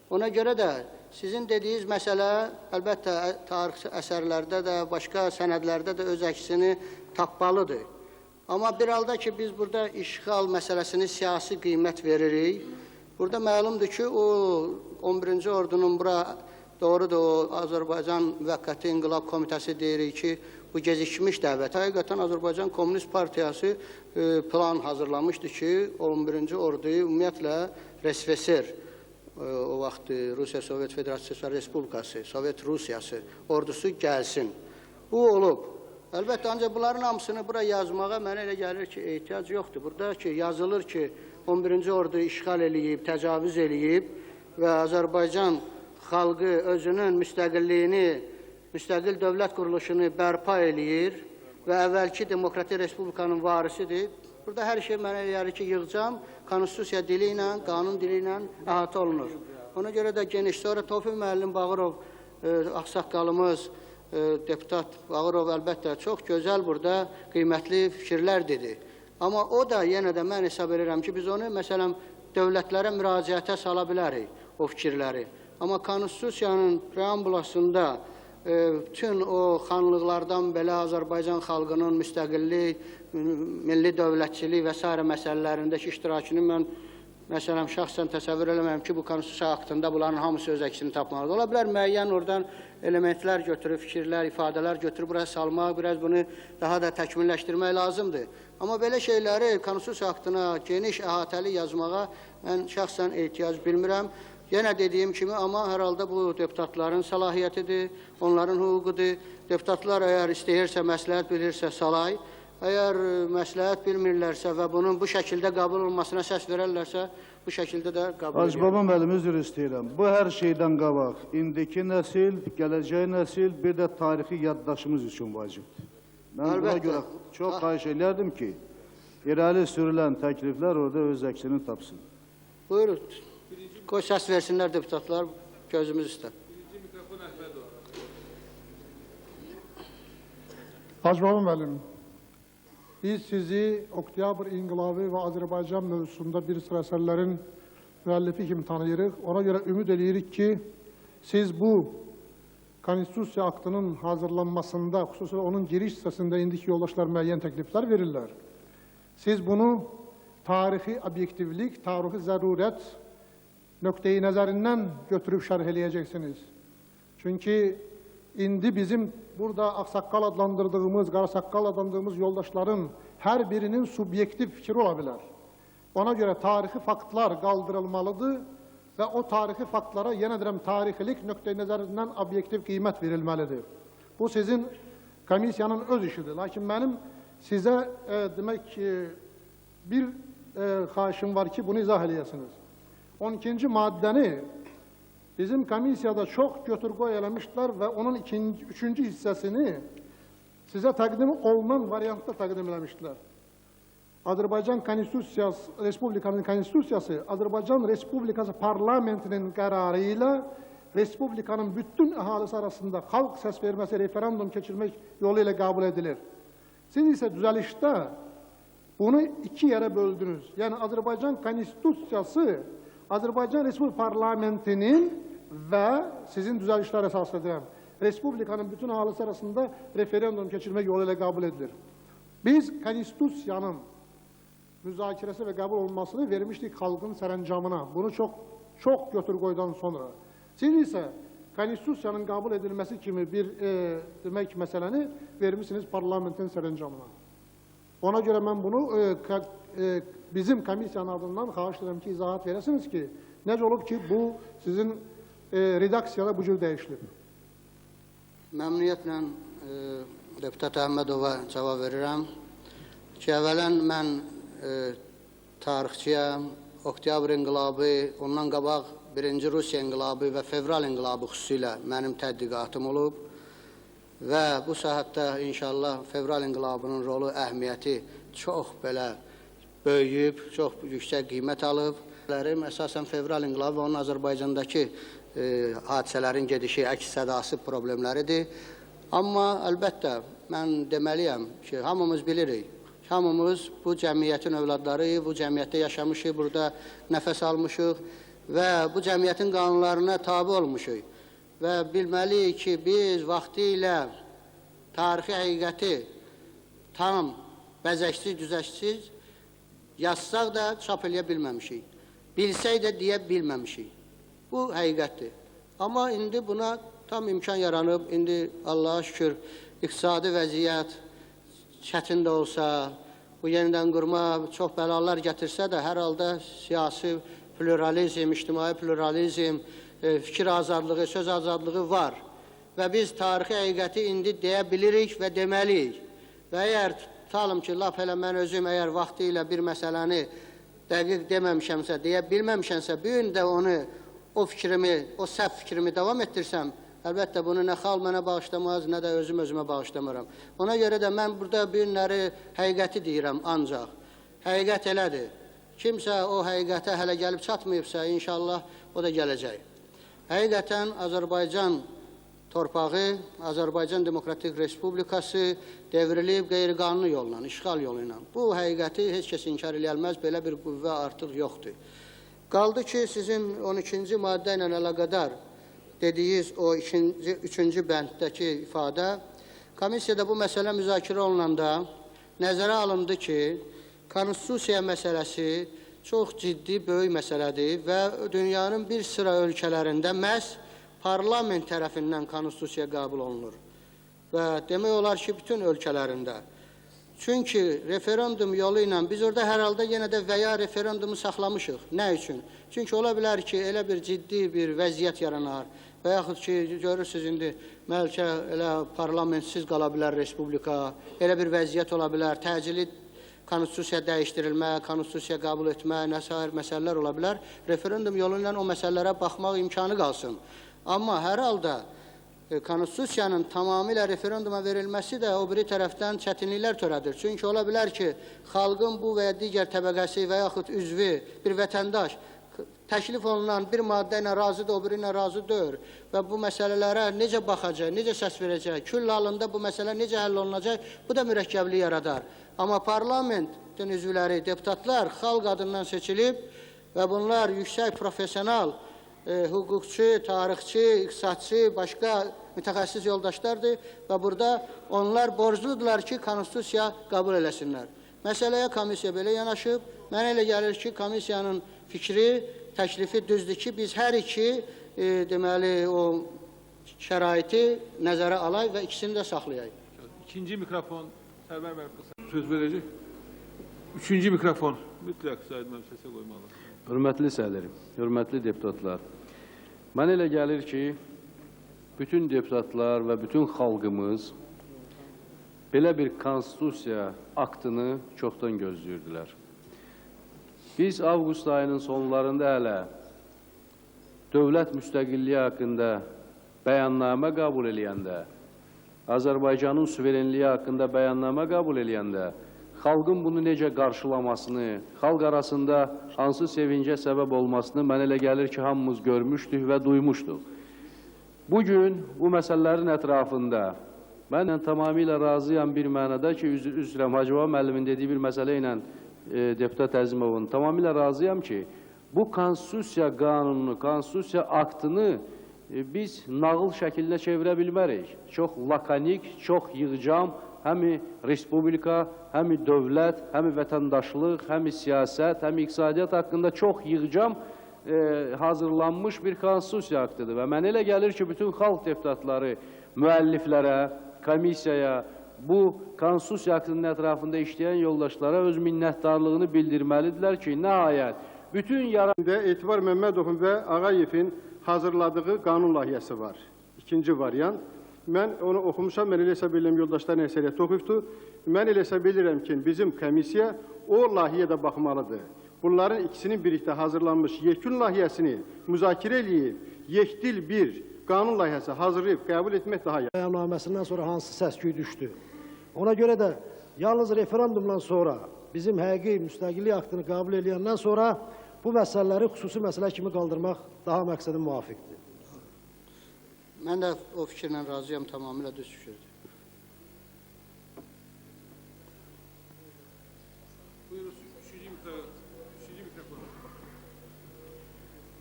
Ona görə də sizin dediyiniz məsələ, əlbəttə, tarixi əsərlərdə də, başqa sənədlərdə də öz əksini tapmalıdır. Amma bir halda ki, biz burada işğal məsələsini siyasi qiymət veririk, burada məlumdur ki, o 11-ci ordunun bura doğrudur, o Azərbaycan Müvəqqəti İnqilab Komitəsi deyirik ki, bu gecikmiş dəvət. Həqiqətən Azərbaycan Komünist Partiyası plan hazırlamışdı ki, 11-ci orduyu ümumiyyətlə RSFSR, o vaxt Rusiya Sovet Federasiyası Respublikası, Sovet Rusiyası ordusu gəlsin. Bu olub. Əlbəttə, ancaq bunların hamısını bura yazmağa mənə elə gəlir ki, ehtiyac yoxdur. Burada ki, yazılır ki, 11-ci ordu işğal eləyib, təcavüz eləyib və Azərbaycan xalqı özünün müstəqilliyini, müstəqil dövlət quruluşunu bərpa eləyir və əvvəlki Demokratik Respublikanın varisidir. Burada hər şey mənə elə gəlir ki, yığcam konstitusiya dili ilə, qanun dili ilə əhatə olunur. Ona görə də geniş. Sonra Tofiq müəllim Bağırov, ağsaqqalımız, deputat Bağırov əlbəttə çox gözəl burada qiymətli fikirlər dedi. Amma o da yenə də mən hesab edirəm ki, biz onu məsələn dövlətlərə müraciətə sala bilərik o fikirləri. Amma konstitusiyanın preambulasında bütün o xanlıqlardan belə Azərbaycan xalqının müstəqillik, milli dövlətçilik və s. məsələlərindəki iştirakını mən məsələn şəxsən təsəvvür eləməyəm ki, bu konstitusiya haqqında bunların hamısı öz əksini tapmalıdır. Ola bilər müəyyən oradan elementlər götürüb, fikirlər, ifadələr götürüb buraya salmaq, biraz bunu daha da təkmilləşdirmək lazımdır. Amma belə şeyləri konstitusiya haqqına geniş əhatəli yazmağa mən şəxsən ehtiyac bilmirəm. Yenə dediyim kimi, amma hər halda bu deputatların səlahiyyətidir, onların hüququdur. Deputatlar əgər istəyirsə, məsləhət bilirsə salay, əgər məsləhət bilmirlərsə və bunun bu şəkildə qəbul olmasına səs verərlərsə, bu şəkildə də qəbul edir. Hacı Baba müəllim, üzr istəyirəm. Bu hər şeydən qabaq, indiki nəsil, gələcək nəsil, bir də tarixi yaddaşımız üçün vacibdir. Mən buna görə çox xahiş edərdim ki, irəli sürülən təkliflər orada öz əksini tapsın. Buyurun. Qoy səs versinlər deputatlar, gözümüz üstə. Birinci mikrofon Əhmədov. Hacı Baba müəllim, biz sizi Oktyabr İnqilabı və Azərbaycan mövzusunda bir sıra əsərlərin müəllifi kimi tanıyırıq. Ona görə ümid edirik ki, siz bu konstitusiya aktının hazırlanmasında, xüsusilə onun giriş hissəsində indiki yoldaşlar müəyyən təkliflər verirlər. Siz bunu tarixi obyektivlik, tarixi zərurət nöqteyi nəzərindən götürüb şərh eləyəcəksiniz. Çünki indi bizim burada ağsaqqal adlandırdığımız, qarasaqqal adlandırdığımız yoldaşların hər birinin subyektiv fikri ola bilər. Ona görə tarixi faktlar qaldırılmalıdır və o tarixi faktlara, yenə deyirəm, tarixilik nöqteyi nəzərindən obyektiv qiymət verilməlidir. Bu sizin komissiyanın öz işidir. Lakin mənim sizə demək ki, bir xahişim var ki, bunu izah eləyəsiniz. 12-ci maddəni bizim komissiyada çox götür-qoy eləmişdilər və onun üçüncü hissəsini sizə təqdim olunan variantda təqdim eləmişdilər. Azərbaycan Konstitusiyası, Respublikanın Konstitusiyası, Azərbaycan Respublikası parlamentinin qərarı ilə Respublikanın bütün əhalisi arasında xalq səs verməsi, referendum keçirmək yolu ilə qəbul edilir. Siz isə düzəlişdə bunu iki yerə böldünüz. Yəni Azərbaycan Konstitusiyası Azərbaycan Respublika parlamentinin və sizin düzəlişlər əsas edirəm, Respublikanın bütün əhalisi arasında referendum keçirmək yolu ilə qəbul edilir. Biz konstitusiyanın müzakirəsi və qəbul olunmasını vermişdik xalqın sərəncamına. Bunu çox götür-qoydan sonra. Siz isə konstitusiyanın qəbul edilməsi kimi bir demək məsələni vermişsiniz parlamentin sərəncamına. Ona görə mən bunu bizim komissiyanın adından xahiş edirəm ki, izahat verəsiniz ki, necə olub ki, bu sizin redaksiyada bu cür dəyişilib. Məmnuniyyətlə deputat Əhmədova cavab verirəm ki, əvvələn mən tarixçiyəm, Oktyabr inqilabı, ondan qabaq 1-ci Rusiya inqilabı və fevral inqilabı xüsusilə mənim tədqiqatım olub və bu sahətdə inşallah fevral inqilabının rolu, əhəmiyyəti çox belə böyüyüb, çox yüksək qiymət alıb. Əsasən fevral inqilabı və onun Azərbaycandakı hadisələrin gedişi, əks sədası problemləridir. Amma əlbəttə mən deməliyəm ki, hamımız bilirik. Hamımız bu cəmiyyətin övladlarıyıq, bu cəmiyyətdə yaşamışıq, burada nəfəs almışıq və bu cəmiyyətin qanunlarına tabi olmuşuq. Və bilməliyik ki, biz vaxtı ilə tarixi həqiqəti tam, bəzəksiz, düzəksiz yazsaq da çap eləyə bilməmişik. Bilsək də deyə bilməmişik. Bu həqiqətdir. Amma indi buna tam imkan yaranıb, indi Allah'a şükür iqtisadi vəziyyət çətin də olsa, bu yenidən qurma çox bəlalar gətirsə də, hər halda siyasi pluralizm, ictimai pluralizm, fikir azadlığı, söz azadlığı var. Və biz tarixi həqiqəti indi deyə bilirik və deməliyik. Və əgər tutalım ki, lap elə mən özüm əgər vaxtı ilə bir məsələni dəqiq deməmişəmsə, deyə bilməmişəmsə, bir gün də onu, o fikrimi, o səhv fikrimi davam etdirsəm, əlbəttə bunu nə xalq mənə bağışlamaz, nə də özümə bağışlamıram. Ona görə də mən burada bir günləri həqiqəti deyirəm ancaq. Həqiqət elədir. Kimsə o həqiqətə hələ gəlib çatmayıbsa, inşallah o da gələcək. Həqiqətən Azərbaycan torpağı, Azərbaycan Demokratik Respublikası devrilib qeyri-qanuni yolla, işğal yolu ilə. Bu həqiqəti heç kəs inkar edilməz, belə bir qüvvə artıq yoxdur. Qaldı ki, sizin 12-ci maddə ilə əlaqədar dediyiniz o 3-cü bənddəki ifadə, komissiyada bu məsələ müzakirə olunanda nəzərə alındı ki, konstitusiya məsələsi çox ciddi, böyük məsələdir və dünyanın bir sıra ölkələrində məhz parlament tərəfindən konstitusiya qəbul olunur. Və demək olar ki, bütün ölkələrində. Çünki referendum yolu ilə biz orada hər halda yenə də və ya referendumu saxlamışıq. Nə üçün? Çünki ola bilər ki, elə bir ciddi bir vəziyyət yaranar və yaxud ki, görürsünüz indi bəlkə elə parlamentsiz qala bilər respublika, elə bir vəziyyət ola bilər, təcili konstitusiya dəyişdirilmə, konstitusiya qəbul etmə, nəsair məsələlər ola bilər. Referendum yolu ilə o məsələlərə baxmaq imkanı qalsın. Amma hər halda konstitusiyanın tamamilə referenduma verilməsi də o biri tərəfdən çətinliklər törədir. Çünki ola bilər ki, xalqın bu və ya digər təbəqəsi və yaxud üzvü, bir vətəndaş təklif olunan bir maddə ilə razıdır, o biri ilə razı deyil və bu məsələlərə necə baxacaq, necə səs verəcək, küll halında bu məsələ necə həll olunacaq, bu da mürəkkəblik yaradar. Amma parlamentin üzvləri, deputatlar xalq adından seçilib və bunlar yüksək profesional, hüquqçu, tarixçi, iqtisadçı, başqa mütəxəssis yoldaşlardır və burada onlar borcludurlar ki, konstitusiya qəbul eləsinlər. Məsələyə komissiya belə yanaşıb, mənə elə gəlir ki, komissiyanın fikri, təklifi düzdür ki, biz hər iki deməli o şəraiti nəzərə alaq və ikisini də saxlayaq. İkinci mikrofon, Sərvər bəy söz verəcək. Üçüncü mikrofon, mütləq Said müəllim səsə qoymalı. Hörmətli sədrim, hörmətli deputatlar, mən elə gəlir ki, bütün deputatlar və bütün xalqımız belə bir konstitusiya aktını çoxdan gözləyirdilər. Biz avqust ayının sonlarında hələ dövlət müstəqilliyi haqqında bəyannamə qəbul eləyəndə, Azərbaycanın suverenliyi haqqında bəyannamə qəbul eləyəndə, xalqın bunu necə qarşılamasını, xalq arasında hansı sevincə səbəb olmasını mən elə gəlir ki, hamımız görmüşdük və duymuşduq. Bugün bu məsələlərin ətrafında mən tamamilə razıyam bir mənada ki, üzrəm Hacı Baba müəllimin dediyi bir məsələ ilə deputat Əzimovun tamamilə razıyam ki, bu konstitusiya qanununu, konstitusiya aktını biz nağıl şəklinə çevirə bilmərik. Çox lakanik, çox yığcam, həm respublika, həm dövlət, həm vətəndaşlıq, həm siyasət, həm iqtisadiyyat haqqında çox yığcam hazırlanmış bir konstitusiya aktıdır. Və mənə elə gəlir ki, bütün xalq deputatları müəlliflərə, komissiyaya, bu konstitusiya aktının ətrafında işləyən yoldaşlara öz minnətdarlığını bildirməlidirlər ki, nəhayət, bütün Etibar Məmmədovun və Ağayevin hazırladığı qanun layihəsi var. İkinci variant. Mən onu oxumuşam, mən elə hesab edirəm, yoldaşların əksəriyyəti oxuyubdur. Mən elə hesab edirəm ki, bizim komissiya o layihəyə də baxmalıdır. Bunların ikisinin birlikdə hazırlanmış yekun layihəsini müzakirə edib, yekdil bir qanun layihəsi hazırlayıb qəbul etmək daha yaxşı. Bəyannaməsindən sonra hansı səs-küy düşdü? Ona görə də yalnız referendumdan sonra bizim həqiqi müstəqillik aktını qəbul edəndən sonra bu məsələləri xüsusi məsələ kimi qaldırmaq daha məqsədin müvafiqdir. Mən də o fikirlə razıyam, tamamilə düz fikirdir.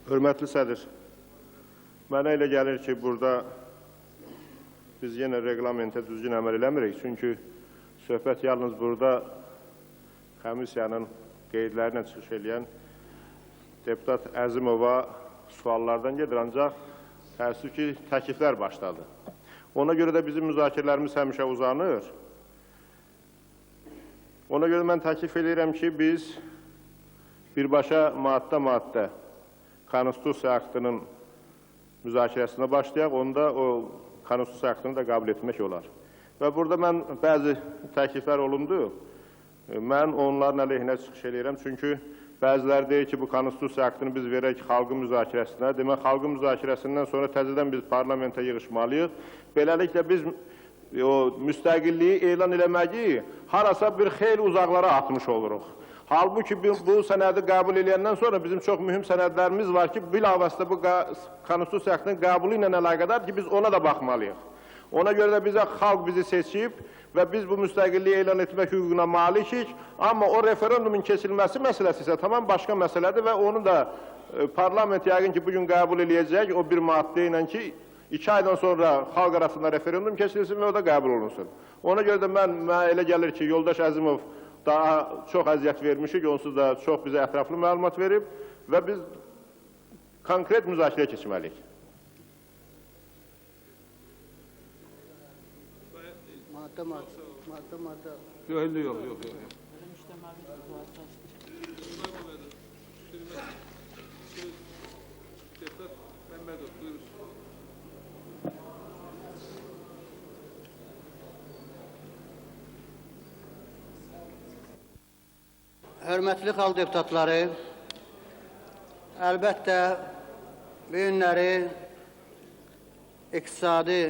Hörmətli sədr, mənə elə gəlir ki, burada biz yenə reglamentə düzgün əməl eləmirik. Çünki söhbət yalnız burada komissiyanın qeydlərinə çıxış edən deputat Əzimova suallardan gedir, ancaq təəssüf ki, təkliflər başladı. Ona görə də bizim müzakirələrimiz həmişə uzanır. Ona görə mən təklif edirəm ki, biz birbaşa maddə Konstitusiya aktının müzakirəsinə başlayaq, onda o Konstitusiya aktını da qəbul etmək olar. Və burada mən bəzi təkliflər olundu. Mən onların əleyhinə çıxış edirəm, çünki bəziləri deyir ki, bu Konstitusiya aktını biz verək xalqın müzakirəsinə. Demək, xalqın müzakirəsindən sonra təzədən biz parlamentə yığışmalıyıq. Beləliklə, biz o müstəqilliyi elan eləməyi harasa bir xeyli uzaqlara atmış oluruq. Halbuki bu sənədi qəbul edəndən sonra bizim çox mühüm sənədlərimiz var ki, bilavasitə bu Konstitusiya aktının qəbulu ilə əlaqədar ki, biz ona da baxmalıyıq. Ona görə də bizə xalq bizi seçib və biz bu müstəqilliyi elan etmək hüququna malikik. Amma o referendumun keçirilməsi məsələsi isə tamam başqa məsələdir və onu da parlament yəqin ki, bugün qəbul edəcək o bir maddə ilə ki, 2 aydan sonra xalq arasında referendum keçirilsin və o da qəbul olunsun. Ona görə də mənə elə gəlir ki, yoldaş Əzimov daha çox əziyyət vermişik, onsuz da çox bizə ətraflı məlumat verib və biz konkret müzakirəyə keçməliyik. Maddə. Yox. Deputat Məmmədov, buyurun. Hörmətli xalq deputatları, əlbəttə bu günləri iqtisadi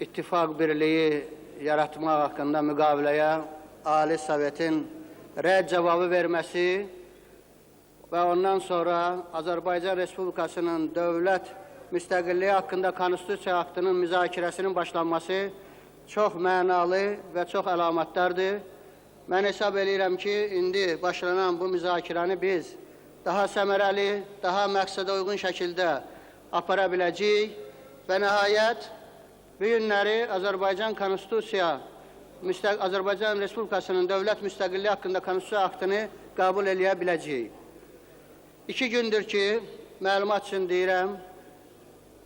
ittifaq birliyi yaratmaq haqqında müqaviləyə Ali Sovetin rədd cavabı verməsi və ondan sonra Azərbaycan Respublikasının dövlət müstəqilliyi haqqında Konstitusiya aktının müzakirəsinin başlanması çox mənalı və çox əlamətlərdir. Mən hesab edirəm ki, indi başlanan bu müzakirəni biz daha səmərəli, daha məqsədə uyğun şəkildə apara biləcəyik və nəhayət bu günləri Azərbaycan Respublikasının dövlət müstəqilliyi haqqında Konstitusiya aktını qəbul eləyə biləcəyik. 2 gündür ki, məlumat üçün deyirəm,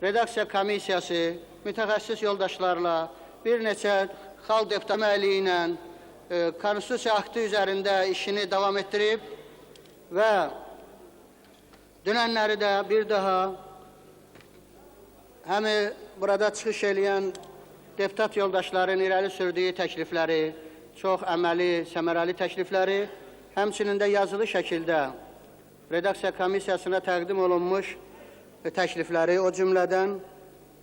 redaksiya komissiyası, mütəxəssis yoldaşlarla, bir neçə xalq deputat əməliyi ilə Konstitusiya aktı üzərində işini davam etdirib və dünənləri də bir daha həm burada çıxış edən deputat yoldaşların irəli sürdüyü təklifləri, çox əməli, səmərəli təklifləri, həmçinin də yazılı şəkildə redaksiya komissiyasına təqdim olunmuş təklifləri, o cümlədən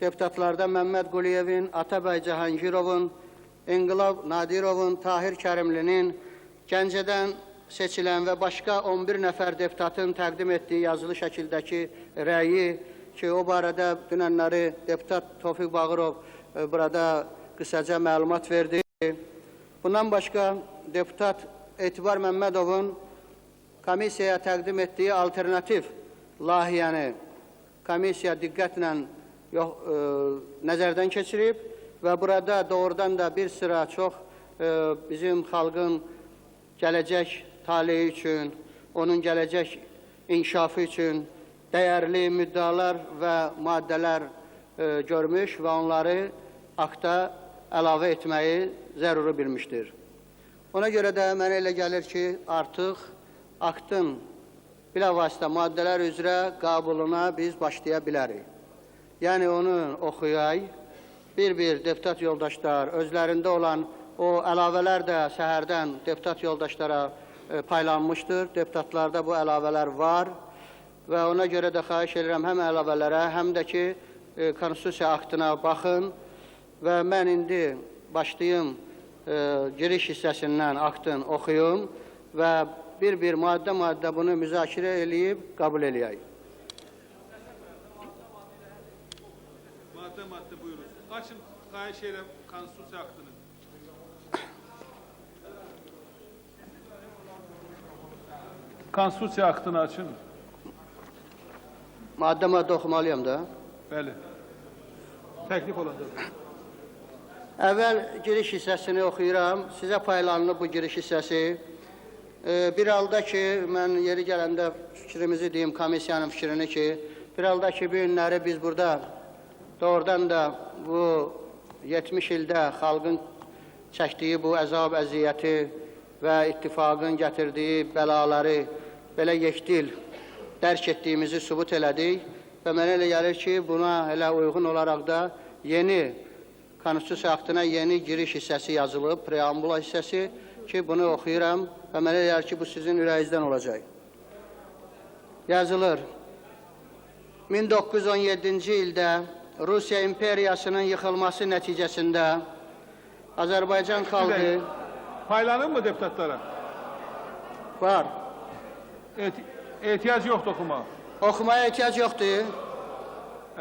deputatlardan Məmməd Quliyevin, Atabəy Cahangirovun, İnqilab Nadirovun, Tahir Kərimlinin, Gəncədən seçilən və başqa 11 nəfər deputatın təqdim etdiyi yazılı şəkildəki rəyi ki, o barədə dünənləri deputat Tofiq Bağırov burada qısaca məlumat verdi. Bundan başqa deputat Etibar Məmmədovun komissiyaya təqdim etdiyi alternativ layihəni komissiya diqqətlə nəzərdən keçirib ve burada doğrudan da bir sıra çok bizim xalqın gələcək taleyi üçün, onun gələcək inkişafı üçün dəyərli müddalar və maddələr görmüş və onları akta əlavə etməyi zəruri bilmişdir. Ona görə də mənə elə gəlir ki, artıq aktın bilavasitə maddələr üzrə qabuluna biz başlaya bilərik. Yəni onu oxuyay, bir deputat yoldaşlar özlərində olan o əlavələr də səhərdən deputat yoldaşlara paylanmışdır. Deputatlarda bu əlavələr var və ona görə də xahiş edirəm həm əlavələrə, həm də ki, konstitusiya aktına baxın və mən indi başlayım giriş hissəsindən aktın oxuyum və bir maddə bunu müzakirə eləyib qəbul eləyək. Maddə buyurun. Açın, xahiş edirəm konstitusiya aktını. Konstitusiya aktını açın. Maddə oxumalıyam da. Bəli. Təklif olan da. Əvvəl giriş hissəsini oxuyuram. Sizə paylanılıb bu giriş hissəsi. Bir halda ki, mən yeri gələndə fikrimizi deyim, komissiyanın fikrini ki, bir halda ki, bu günləri biz burada doğrudan da bu 70 ildə xalqın çəkdiyi bu əzab, əziyyəti və ittifaqın gətirdiyi bəlaları belə yekdil dərk etdiyimizi sübut elədik və mənə elə gəlir ki, buna elə uyğun olaraq da yeni konstitusiya aktına yeni giriş hissəsi yazılıb, preambula hissəsi ki, bunu oxuyuram və mənə elə gəlir ki, bu sizin ürəyinizdən olacaq. Yazılır. 1917-ci ildə Rusiya imperiyasının yıxılması nəticəsində Azərbaycan xalqı... Paylanır mı deputatlara? Var. Ehtiyac yoxdur oxumaq. Oxumaya ehtiyac yoxdur.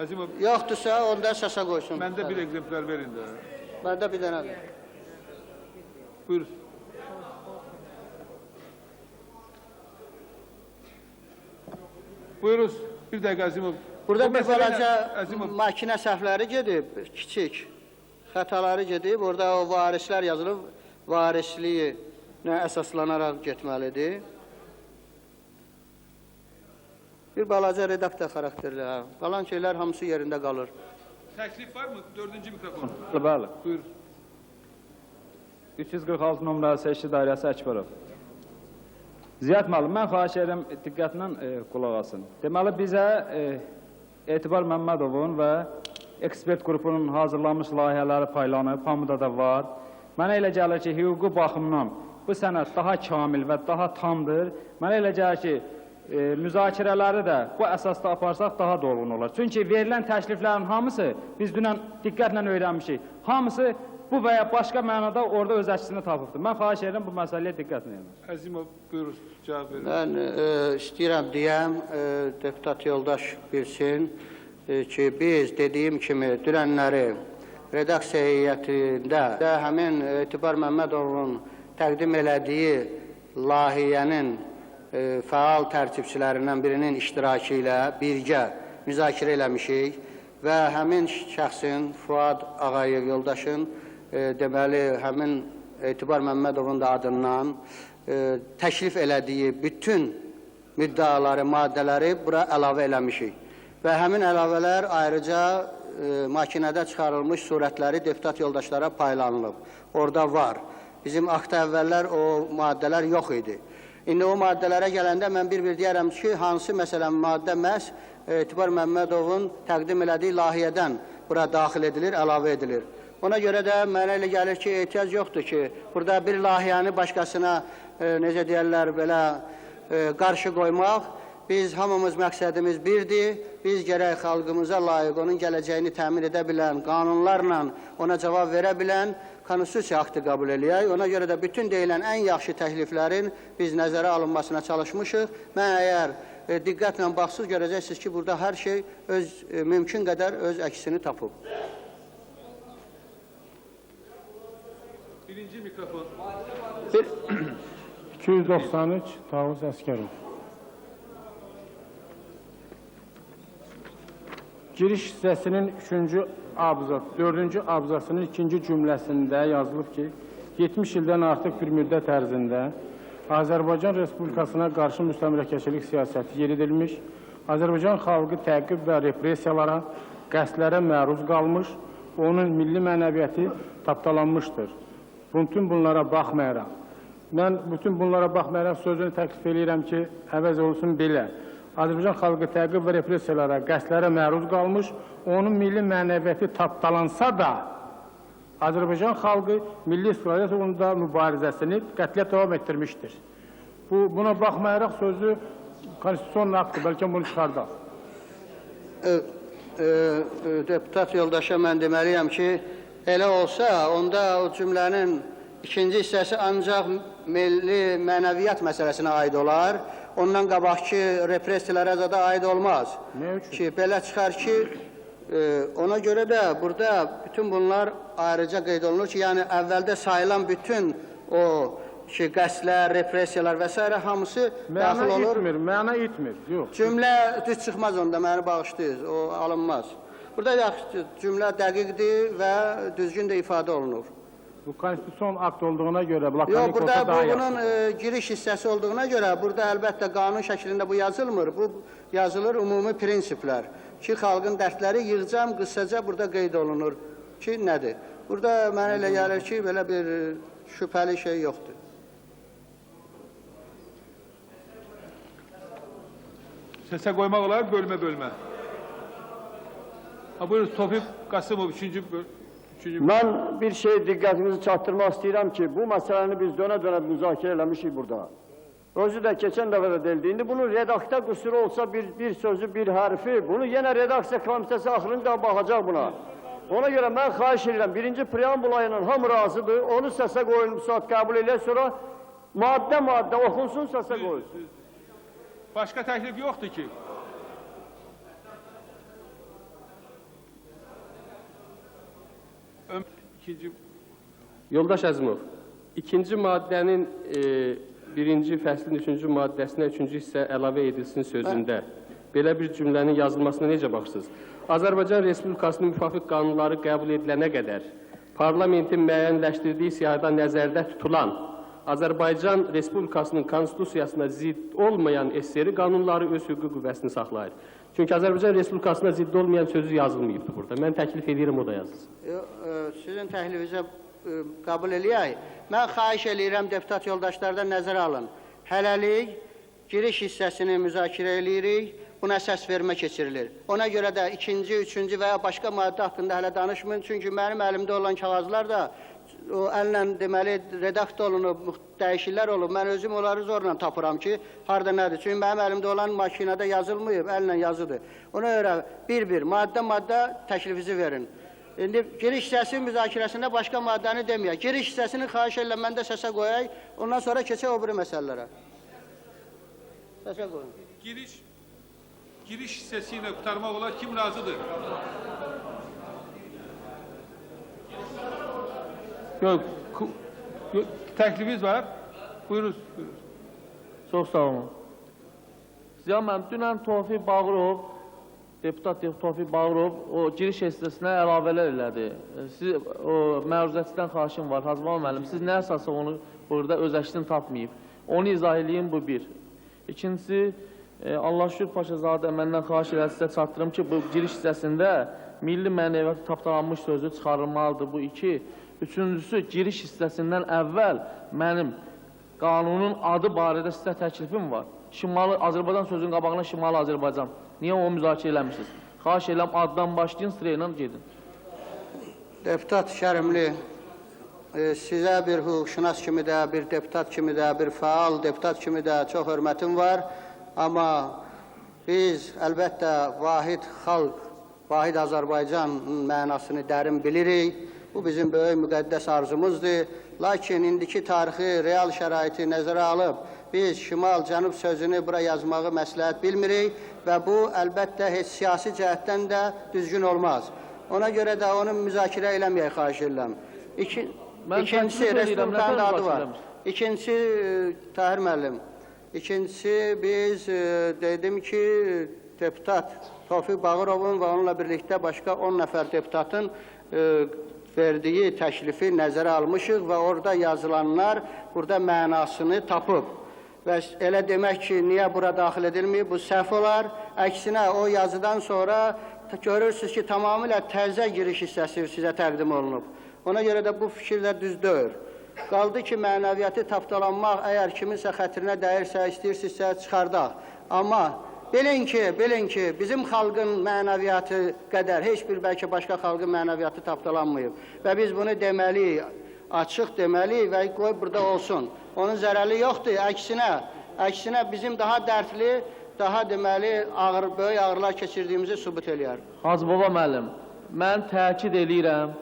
Əzimov, Yoxdursa, onda səsə qoysun. məndə bir ekzemplar verin də. Məndə bir dənədir. Buyurun. Buyurun, bir dəqiqə Əzimov. Burada Bu bir məsələ balaca Əzimov, makinə səhvləri gedib, kiçik xətaları gedib. Orada o varislər yazılıb, varisliyə əsaslanaraq getməlidir. Bir balaca redaktor xarakterli. Qalan şeylər hamısı yerində qalır. təklif var mı? 4-cü mikrofon. Bəli. Buyur. 346 nömrəli seçki dairəsi Əkbərov. Ziyad müəllim, mən xahiş edirəm diqqətlə qulaq asın. Deməli, bizə Etibar Məmmədovun və ekspert qrupunun hazırlanmış layihələri paylanıb, hamıda da var. Mənə elə gəlir ki, hüquqi baxımdan bu sənəd daha kamil və daha tamdır. Mənə elə gəlir ki, müzakirələri də bu əsasda aparsaq daha doğru olar. Çünki verilən təkliflərin hamısı, biz dünən diqqətlə öyrənmişik, hamısı bu və ya başqa mənada orada öz əksini tapıbdır. Mən xahiş edirəm bu məsələyə diqqətlə yemək. Əzimov, buyurun, cavab verin. Mən istəyirəm deyəm, deputat yoldaş bilsin ki, biz dediyim kimi dünənləri redaksiya heyətində həmin Etibar Məmmədovun təqdim elədiyi layihənin fəal tərtibçilərindən birinin iştirakı ilə birgə müzakirə eləmişik və həmin şəxsin, Fuad Ağayev yoldaşın, deməli, həmin Etibar Məmmədovun da adından təklif elədiyi bütün müddaları, maddələri bura əlavə eləmişik. Və həmin əlavələr ayrıca makinədə çıxarılmış surətləri deputat yoldaşlara paylanılıb. Orada var. Bizim aktda əvvəllər o maddələr yox idi. İndi o maddələrə gələndə mən bir deyərəm ki, hansı məsələn maddə məhz Etibar Məmmədovun təqdim elədiyi layihədən bura daxil edilir, əlavə edilir. Ona görə də mənə elə gəlir ki, ehtiyac yoxdur ki, burada bir layihəni başqasına, necə deyərlər, belə qarşı qoymaq. Biz hamımız məqsədimiz birdir. Biz gərək xalqımıza layiq, onun gələcəyini təmin edə bilən, qanunlarla ona cavab verə bilən konstitusiya aktı qəbul eləyək. Ona görə də bütün deyilən ən yaxşı təkliflərin biz nəzərə alınmasına çalışmışıq. Mən əgər diqqətlə baxsız görəcəksiniz ki, burada hər şey mümkün qədər öz əksini tapıb. Birinci mikrofon. 293 Tavuz Əskərov. Giriş hissəsinin 3-cü 4-cü abzasının 2-ci cümləsində yazılıb ki, 70 ildən artıq bir müddət ərzində Azərbaycan Respublikasına qarşı müstəmləkəçilik siyasəti yeridilmiş, Azərbaycan xalqı təqib və repressiyalara, qəsdlərə məruz qalmış, onun milli mənəviyyəti tapdalanmışdır. Bütün bunlara baxmayaraq, mən sözünü təklif edirəm ki, əvəz olsun belə. Azərbaycan xalqı təqib və repressiyalara, qəsdlərə məruz qalmış, onun milli mənəviyyəti tapdalansa da, Azərbaycan xalqı milli istiqlaliyyət uğrunda mübarizəsini qətiyyət davam etdirmişdir. Buna baxmayaraq sözü konstitusiyon aktı, bəlkə bunu çıxardaq. Deputat yoldaşa mən deməliyəm ki, elə olsa, onda o cümlənin ikinci hissəsi ancaq milli mənəviyyat məsələsinə aid olar. Ondan qabaqki repressiyalara da aid olmaz. Nə üçün? Ki, belə çıxar ki, ona görə də burada bütün bunlar ayrıca qeyd olunur ki, yəni əvvəldə sayılan bütün o qəsdlər, repressiyalar və s. hamısı daxil olur. Məna itmir, yox. Cümlə düz çıxmaz onda, məni bağışlayır, o alınmaz. Burada cümlə dəqiqdir və düzgün də ifadə olunur. Bu konstitusiyon akt olduğuna görə, blakanik Yox, olsa burada daha yaxşı. bunun giriş hissəsi olduğuna görə, burada əlbəttə qanun şəklində bu yazılmır. Bu yazılır ümumi prinsiplər ki, xalqın dərdləri yığcam, qısaca burada qeyd olunur ki, nədir? Burada mənə elə gəlir ki, belə bir şübhəli şey yoxdur. Səsə qoymaq olar, bölmə. Buyurun, Tofiq Qasımov, üçüncü. Mən bir şey diqqətinizi çatdırmaq istəyirəm ki, bu məsələni biz dönə-dönə müzakirə eləmişik burada. Özü də keçən dəfə də deyildi. İndi bunun redaksiya qüsuru olsa bir sözü, bir hərfi, bunu yenə redaksiya komitəsi axırında baxacaq buna. Ona görə mən xahiş edirəm, birinci preambul ayının hamı razıdır, onu səsə qoyulmuş saat qəbul edək, sonra maddə oxunsun, səsə qoyulsun. Başqa təklif yoxdur ki. Yoldaş Əzimov, ikinci maddənin birinci fəslin üçüncü maddəsinə üçüncü hissə əlavə edilsin sözündə belə bir cümlənin yazılmasına necə baxırsınız? Azərbaycan Respublikasının müvafiq qanunları qəbul edilənə qədər parlamentin müəyyənləşdirdiyi siyahıda nəzərdə tutulan Azərbaycan Respublikasının konstitusiyasına zidd olmayan eseri qanunları öz hüquqi qüvvəsini saxlayır. Çünki Azərbaycan Respublikasına zidd olmayan sözü yazılmayıbdır burada. Mən təklif edirəm, o da yazılsın. Sizin təklifinizə qəbul eləyək. Mən xahiş eləyirəm, deputat yoldaşlardan nəzərə alın. Hələlik giriş hissəsini müzakirə eləyirik, buna səs vermə keçirilir. Ona görə də ikinci, üçüncü və ya başqa maddə haqqında hələ danışmayın. Çünki mənim əlimdə olan kağızlar da o əllə deməli redaktə olunub, dəyişikliklər olub. Mən özüm onları zorla tapıram ki, harada nədir? Çünki mənim əlimdə olan makinədə yazılmayıb, əllə yazıdır. Ona görə bir-bir, maddə təklifinizi verin. İndi giriş hissəsi müzakirəsində başqa maddəni deməyək. Giriş hissəsini xahiş edirəm, mən də səsə qoyaq, ondan sonra keçək o biri məsələlərə. Səsə qoyun. Giriş hissəsi ilə qutarmaq olar, kim razıdır? Yox, təklifiniz var. Buyurun. Çox sağ olun. Ziya müəllim, dünən deputat Tofiq Bağırov o giriş hissəsinə əlavələr elədi. Siz o məruzətçidən xahişim var, Hazman müəllim, siz nə əsasla onu burada öz əksini tapmayıb? Onu izah edeyim, bu bir. İkincisi, Allah şükür Paşazadə məndən xahiş elədi, sizə çatdırım ki, bu giriş hissəsində milli mənəviyyatı tapdalanmış sözü çıxarılmalıdır, bu iki. Üçüncüsü, giriş hissəsindən əvvəl mənim qanunun adı barədə sizə təklifim var. Şimali Azərbaycan sözünün qabağına Şimali Azərbaycan. Niyə onu müzakirə eləmişsiniz? Xahiş eləm, addan başlayın, sırayla gedin. Deputat Şərimli, sizə bir hüquqşünas kimi də, bir deputat kimi də, bir fəal deputat kimi də çox hörmətim var. Amma biz əlbəttə vahid xalq, vahid Azərbaycan mənasını dərin bilirik. Bu bizim böyük müqəddəs arzumuzdur. Lakin indiki tarixi, real şəraiti nəzərə alıb, biz şimal-cənub sözünü bura yazmağı məsləhət bilmirik və bu əlbəttə heç siyasi cəhətdən də düzgün olmaz. Ona görə də onu müzakirə eləməyək, xahiş edirəm. İkincisi, Respublikanın adı var. İkincisi, Tahir müəllim, İkincisi, biz dedim ki, deputat Tofiq Bağırovun və onunla birlikdə başqa 10 nəfər deputatın verdiyi təklifi nəzərə almışıq və orada yazılanlar burada mənasını tapıb. Və elə demək ki, niyə bura daxil edilməyib, bu səhv olar. Əksinə, o yazıdan sonra görürsünüz ki, tamamilə təzə giriş hissəsi sizə təqdim olunub. Ona görə də bu fikirlər düz deyil. Qaldı ki, mənəviyyatı tapdalanmaq, əgər kiminsə xətrinə dəyirsə, istəyirsinizsə çıxardaq. Amma bilin ki, bizim xalqın mənəviyyatı qədər heç bir bəlkə başqa xalqın mənəviyyatı tapdalanmayıb. Və biz bunu deməliyik, açıq deməliyik və qoy burada olsun. Onun zərəli yoxdur, əksinə bizim daha dərdli, daha deməli böyük ağrılar keçirdiyimizi sübut eləyər. Hacı Baba müəllim, mən təkid eləyirəm,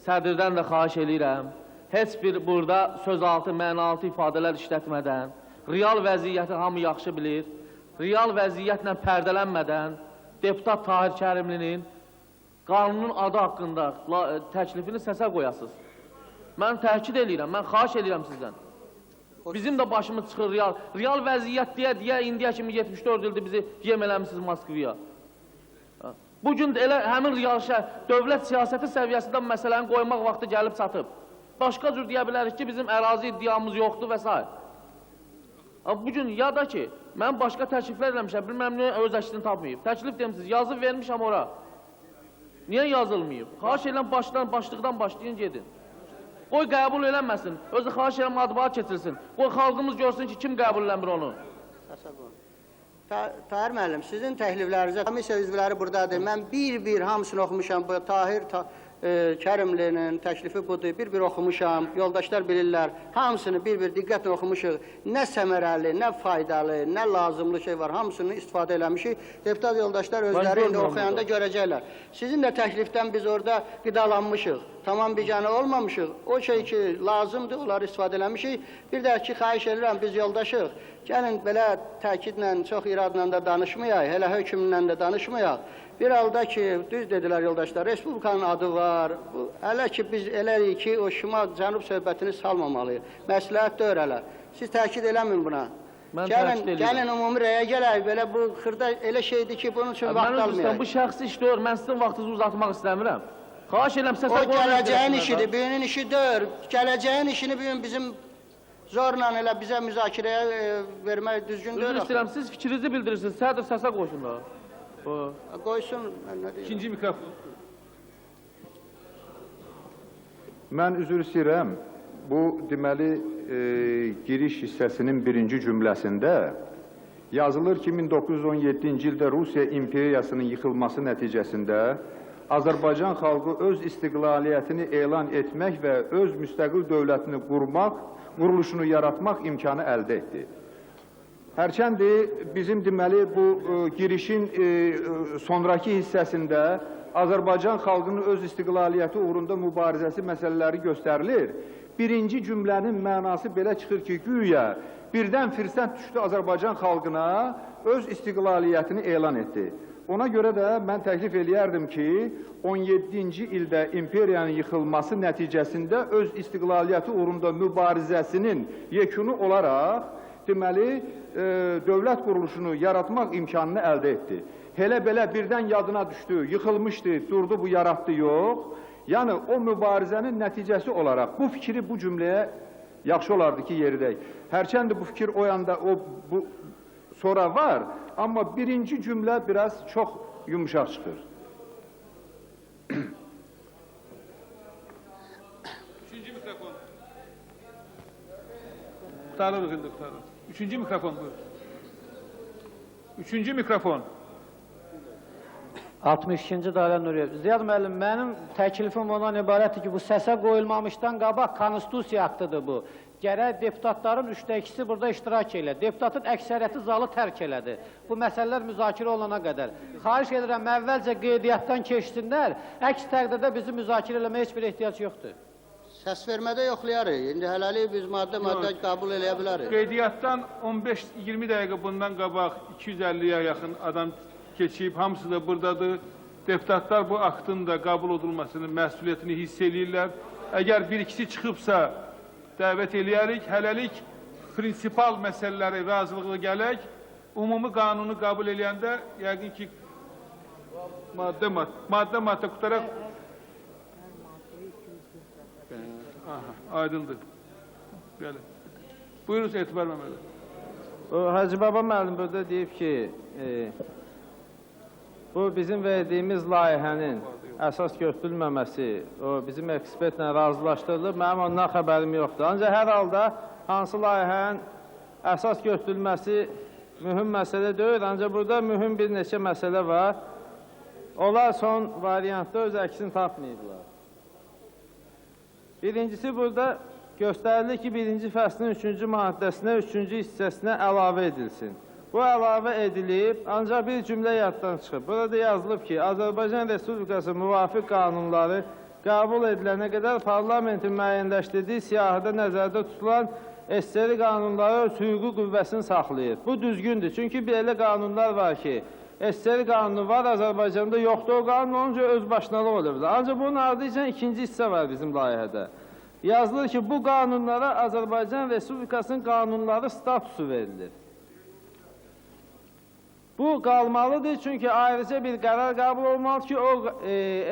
sədrdən də xahiş eləyirəm, heç bir burada sözaltı, mənaltı ifadələr işlətmədən, real vəziyyəti hamı yaxşı bilir, real vəziyyətlə pərdələnmədən deputat Tahir Kərimlinin qanunun adı haqqında təklifini səsə qoyasınız. Mən təkid eləyirəm, mən xahiş eləyirəm sizdən. Bizim də başımız çıxır real vəziyyət deyə indiyə kimi 74 ildir bizi yem eləmişsiniz Moskvaya. Bugün elə həmin real dövlət siyasəti səviyyəsində məsələni qoymaq vaxtı gəlib çatıb. Başqa cür deyə bilərik ki, bizim ərazi iddiamız yoxdur və s. Bugün ya da ki, mən başqa təkliflər eləmişəm, bilməm niyə öz əksini tapmayıb. Təklif demişsiniz, yazıb vermişəm ora. Niyə yazılmayıb? Xahiş eləm başlıqdan başlayın, gedin. Qoy qəbul eləməsin, özü xahiş eləm matbuat keçirsin. Qoy xalqımız görsün ki, kim qəbul eləmir onu. Tahir müəllim, sizin təkliflərinizə komissiya üzvləri buradadır. Mən bir-bir hamısını oxumuşam. Tahir Kərimlinin təklifi budur, bir-bir oxumuşam. Yoldaşlar bilirlər, hamısını bir-bir diqqətlə oxumuşuq. Nə səmərəli, nə faydalı, nə lazımlı şey var, hamısını istifadə eləmişik. Deputat yoldaşlar özləri indi oxuyanda görəcəklər. Sizin də təklifdən biz orada qidalanmışıq. Tamam biganə olmamışıq. O şey ki, lazımdır, onları istifadə eləmişik. Bir də ki, xahiş edirəm, biz yoldaşıq. Gəlin, belə təkidlə, çox iradla da danışmayaq, hələ hökmlə də danışmayaq. Bir halda ki, düz dedilər yoldaşlar, Respublikanın adı var. Hələ ki, biz elərik ki, o şimal-cənub söhbətini salmamalıyıq. Məsləhət də öyrələr. Siz təkid eləmin buna. Gəlin, ümumi rəyə gələk, belə bu xırda elə şeydir ki, bunun üçün vaxt almayaq. Bu şəxsi iş deyir, mən sizin vaxtınızı uzatmaq istəmirəm. Xahiş eləm, səsə qoyun. O gələcəyin işidir, birinin işi deyir. Gələcəyin işini bugün bizim zorla elə bizə müzakirəyə vermək düzgün deyil. Üzr istəyirəm, siz fikrinizi bildirirsiniz, sədr səsə qoşun da. Qoysun, mən nə deyirəm. İkinci mikrofon. Mən üzr istəyirəm, bu deməli giriş hissəsinin birinci cümləsində yazılır ki, 1917-ci ildə Rusiya imperiyasının yıxılması nəticəsində Azərbaycan xalqı öz istiqlaliyyətini elan etmək və öz müstəqil dövlətini quruluşunu yaratmaq imkanı əldə etdi. Hərçəndir, bizim deməli bu girişin sonraki hissəsində Azərbaycan xalqının öz istiqlaliyyəti uğrunda mübarizəsi məsələləri göstərilir. Birinci cümlənin mənası belə çıxır ki, güya birdən fürsət düşdü Azərbaycan xalqına öz istiqlaliyyətini elan etdi. Ona görə də mən təklif eləyərdim ki, 17-ci ildə imperiyanın yıxılması nəticəsində öz istiqlaliyyəti uğrunda mübarizəsinin yekunu olaraq deməli, dövlət quruluşunu yaratmaq imkanını əldə etdi. Elə belə birdən yadına düşdü, yıxılmışdı, durdu, bu yaratdı, yox. Yəni, o mübarizənin nəticəsi olaraq bu fikri bu cümləyə yaxşı olardı ki, yeridək. Hərçəndir bu fikir o yanda, bu sonra var, amma birinci cümlə biraz çox yumuşaq çıxır. Üçüncü mikrofon. Qutarırıq indi, qutarırıq. Üçüncü mikrofon buyur. Üçüncü mikrofon. 62-ci dairə Nuriyev. Ziyad müəllim, mənim təklifim ondan ibarətdir ki, bu səsə qoyulmamışdan qabaq konstitusiya aktıdır bu. Gərək deputatların 3/2-si burada iştirak elə. Deputatın əksəriyyəti zalı tərk elədi. Bu məsələlər müzakirə olana qədər. Xahiş edirəm, əvvəlcə qeydiyyatdan keçsinlər, əks təqdirdə bizi müzakirə eləməyə heç bir ehtiyac yoxdur. Səs vermədə yoxlayarıq. İndi hələlik biz maddə qəbul eləyə bilərik. Qeydiyyatdan 15-20 dəqiqə bundan qabaq 250-yə yaxın adam keçib, hamısı da buradadır. Deputatlar bu aktın da qəbul edilməsinin məsuliyyətini hiss eləyirlər. Əgər bir-ikisi çıxıbsa, dəvət eləyərik. Hələlik prinsipal məsələləri razılığı gələk. Umumi qanunu qəbul edəndə yəqin ki maddə tutaraq aydındır. Bəli. Buyurunuz Etibar Məmmədov. Hacı Baba müəllim burada deyib ki, bu bizim verdiyimiz layihənin əsas götürülməməsi, o bizim ekspertlə razılaşdırılıb, mənim ondan xəbərim yoxdur. Ancaq hər halda hansı layihənin əsas götürülməsi mühüm məsələ deyil, ancaq burada mühüm bir neçə məsələ var. Onlar son variantda öz əksini tapmayıblar. Birincisi burada göstərilir ki, 1-ci fəslin 3-cü maddəsinə, 3-cü hissəsinə əlavə edilsin. Bu əlavə edilib, ancaq bir cümlə yaddan çıxıb. Burada yazılıb ki, Azərbaycan Respublikası müvafiq qanunları qəbul edilənə qədər parlamentin müəyyənləşdirdiyi siyahıda nəzərdə tutulan SSR qanunları öz hüquqi qüvvəsini saxlayır. Bu düzgündür, çünki belə qanunlar var ki, SSR qanunu var, Azərbaycanda yoxdur o qanun, onca öz başınalıq olur. Ancaq bunun ardınca ikinci hissə var bizim layihədə. Yazılır ki, bu qanunlara Azərbaycan Respublikasının qanunları statusu verilir. Bu qalmalıdır, çünki ayrıca bir qərar qəbul olmalıdır ki, o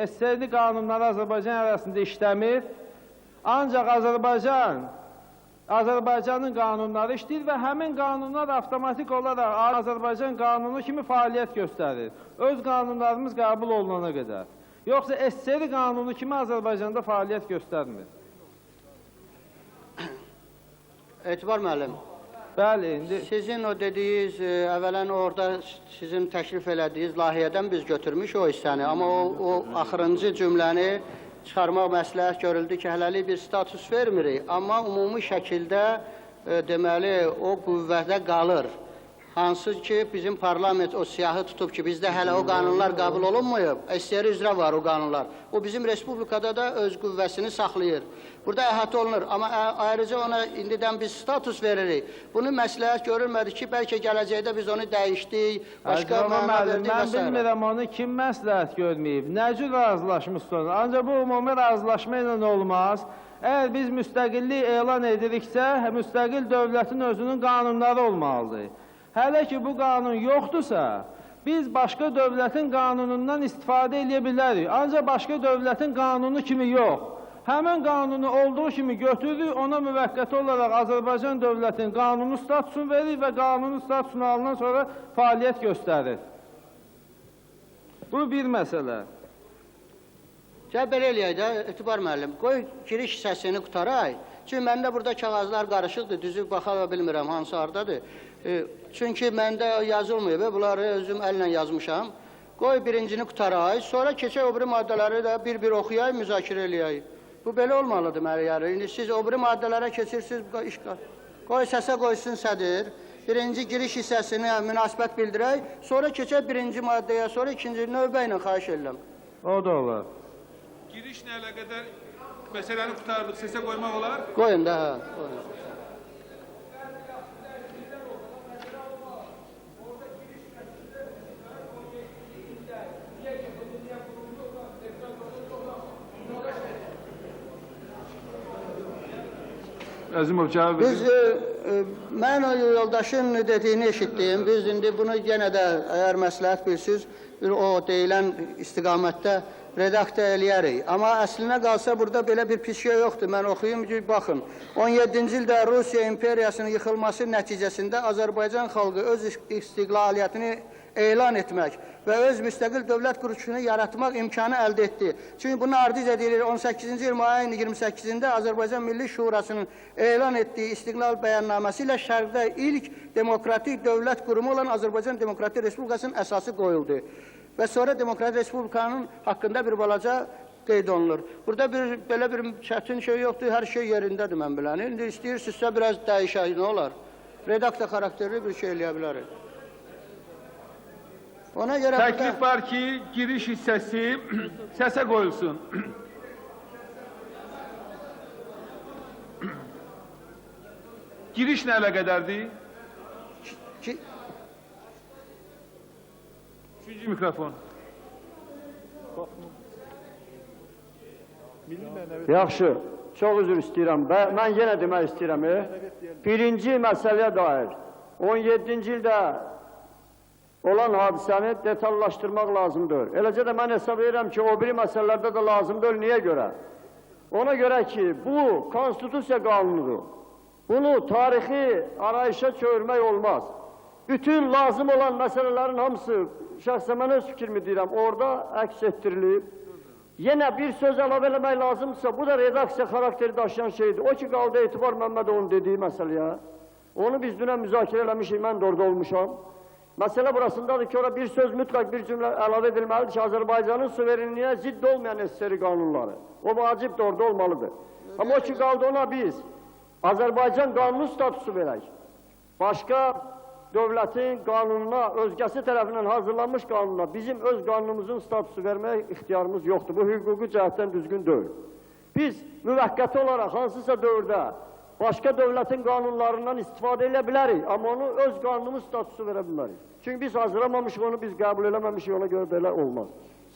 SSR qanunları Azərbaycan ərazisində işləmir. Ancaq Azərbaycanın qanunları işləyir və həmin qanunlar avtomatik olaraq Azərbaycan qanunu kimi fəaliyyət göstərir. Öz qanunlarımız qəbul olunana qədər. Yoxsa SSR qanunu kimi Azərbaycanda fəaliyyət göstərmir. Etibar müəllim. Bəli, indi... Sizin o dediyiniz, əvvələn orada sizin təklif elədiyiniz layihədən biz götürmüş o hissəni, amma o axırıncı cümləni çıxarmaq məsləhət görüldü ki, hələlik bir status vermirik, amma ümumi şəkildə deməli o qüvvədə qalır. Hansı ki, bizim parlament o siyahı tutub ki, bizdə hələ o qanunlar qəbul olunmayıb, SSR üzrə var o qanunlar. O bizim Respublikada da öz qüvvəsini saxlayır. Burada əhatə olunur, amma ayrıca ona indidən biz status veririk. Bunu məsləhət görülmədi ki, bəlkə gələcəkdə biz onu dəyişdik, başqa məna verdik və s. Mən bilmirəm onu kim məsləhət görməyib, nə cür razılaşmışsınız. Ancaq bu ümumi razılaşma ilə olmaz. Əgər biz müstəqillik elan ediriksə, müstəqil dövlətin özünün qanunları olmalıdır. Hələ ki, bu qanun yoxdursa, biz başqa dövlətin qanunundan istifadə edə bilərik. Ancaq başqa dövlətin qanunu kimi yox. Həmin qanunu olduğu kimi götürürük, ona müvəqqəti olaraq Azərbaycan dövlətinin qanunu statusunu verir və qanunun statusunu alınan sonra fəaliyyət göstərir. Bu bir məsələ. Gəl belə eləyək də, Etibar müəllim, qoy giriş hissəsini qutaraq. Çünki məndə burada kağızlar qarışıqdır, düzü baxa bilmirəm hansı hardadır. Çünki məndə yazılmıyıb, bunları özüm əllə yazmışam. Qoy birincini qutaraq, sonra keçək o biri maddələri də bir-bir oxuyaq, müzakirə eləyək. Bu belə olmalıdır məriyarı. İndi siz o biri maddələrə keçirsiniz, qoy səsə qoysun sədir. Birinci giriş hissəsini münasibət bildirək, sonra keçək birinci maddəyə, sonra ikinci növbə ilə xahiş edirəm. O da olar. Girişlə əlaqədar məsələni qurtardıq, səsə qoymaq olar? Qoyun da, hə. Əzimov cavab verin. Mən o yoldaşın dediyini eşitdim. Biz indi bunu yenə də, əgər məsləhət bilsiniz, o deyilən istiqamətdə redaktə eləyərik. Amma əslinə qalsa burada belə bir pis şey yoxdur. Mən oxuyum ki, baxın. 17-ci ildə Rusiya imperiyasının yıxılması nəticəsində Azərbaycan xalqı öz istiqlaliyyətini elan etmək və öz müstəqil dövlət quruluşunu yaratmaq imkanı əldə etdi. Çünki bunu ardiz edilir 18-ci il mayın 28-də Azərbaycan Milli Şurasının elan etdiyi istiqlal bəyannaməsi ilə şərqdə ilk demokratik dövlət qurumu olan Azərbaycan Demokratik Respublikasının əsası qoyuldu. Və sonra Demokratik Respublikanın haqqında bir balaca qeyd olunur. Burada belə bir çətin şey yoxdur, hər şey yerindədir mən biləni. İndi istəyirsinizsə biraz dəyişək, nə olar? Redakta xarakterli bir şey eləyə bilərik. Ona görə təklif var ki, giriş hissəsi səsə qoyulsun. Giriş nə əlaqədardır? Üçüncü mikrofon. Yaxşı, çox üzr istəyirəm. Mən yenə demək istəyirəm. Birinci məsələyə dair 17-ci ildə olan hadisəni detallaşdırmaq lazımdır. Eləcə də mən hesab edirəm ki, o biri məsələlərdə də lazımdır. Niyə görə? Ona görə ki, bu konstitusiya qanunudur. Bunu tarixi arayışa çevirmək olmaz. Bütün lazım olan məsələlərin hamısı, şəxsən mən öz fikrimi deyirəm, orada əks etdirilib. Yenə bir söz əlavə eləmək lazımdırsa, bu da redaksiya xarakteri daşıyan şeydir. O ki, qaldı Etibar Məmmədovun dediyi məsələyə. Onu biz dünə müzakirə eləmişik, mən də orada olmuşam. Məsələ burasındadır ki, orada bir söz mütləq bir cümlə əlavə edilməlidir ki, Azərbaycanın suverenliyə zidd olmayan SSR qanunları. O vacib də orada olmalıdır. Amma o ki, qaldı ona biz Azərbaycan qanunu statusu verək. Başqa dövlətin qanununa, özgəsi tərəfindən hazırlanmış qanununa bizim öz qanunumuzun statusu vermək ixtiyarımız yoxdur. Bu hüquqi cəhətdən düzgün deyil. Biz müvəqqəti olaraq hansısa dövrdə başqa dövlətin qanunlarından istifadə edə bilərik, amma onu öz qanunumuz statusu verə bilmərik. Çünki biz hazırlamamışıq, onu biz qəbul eləməmişik, ona görə belə olmaz.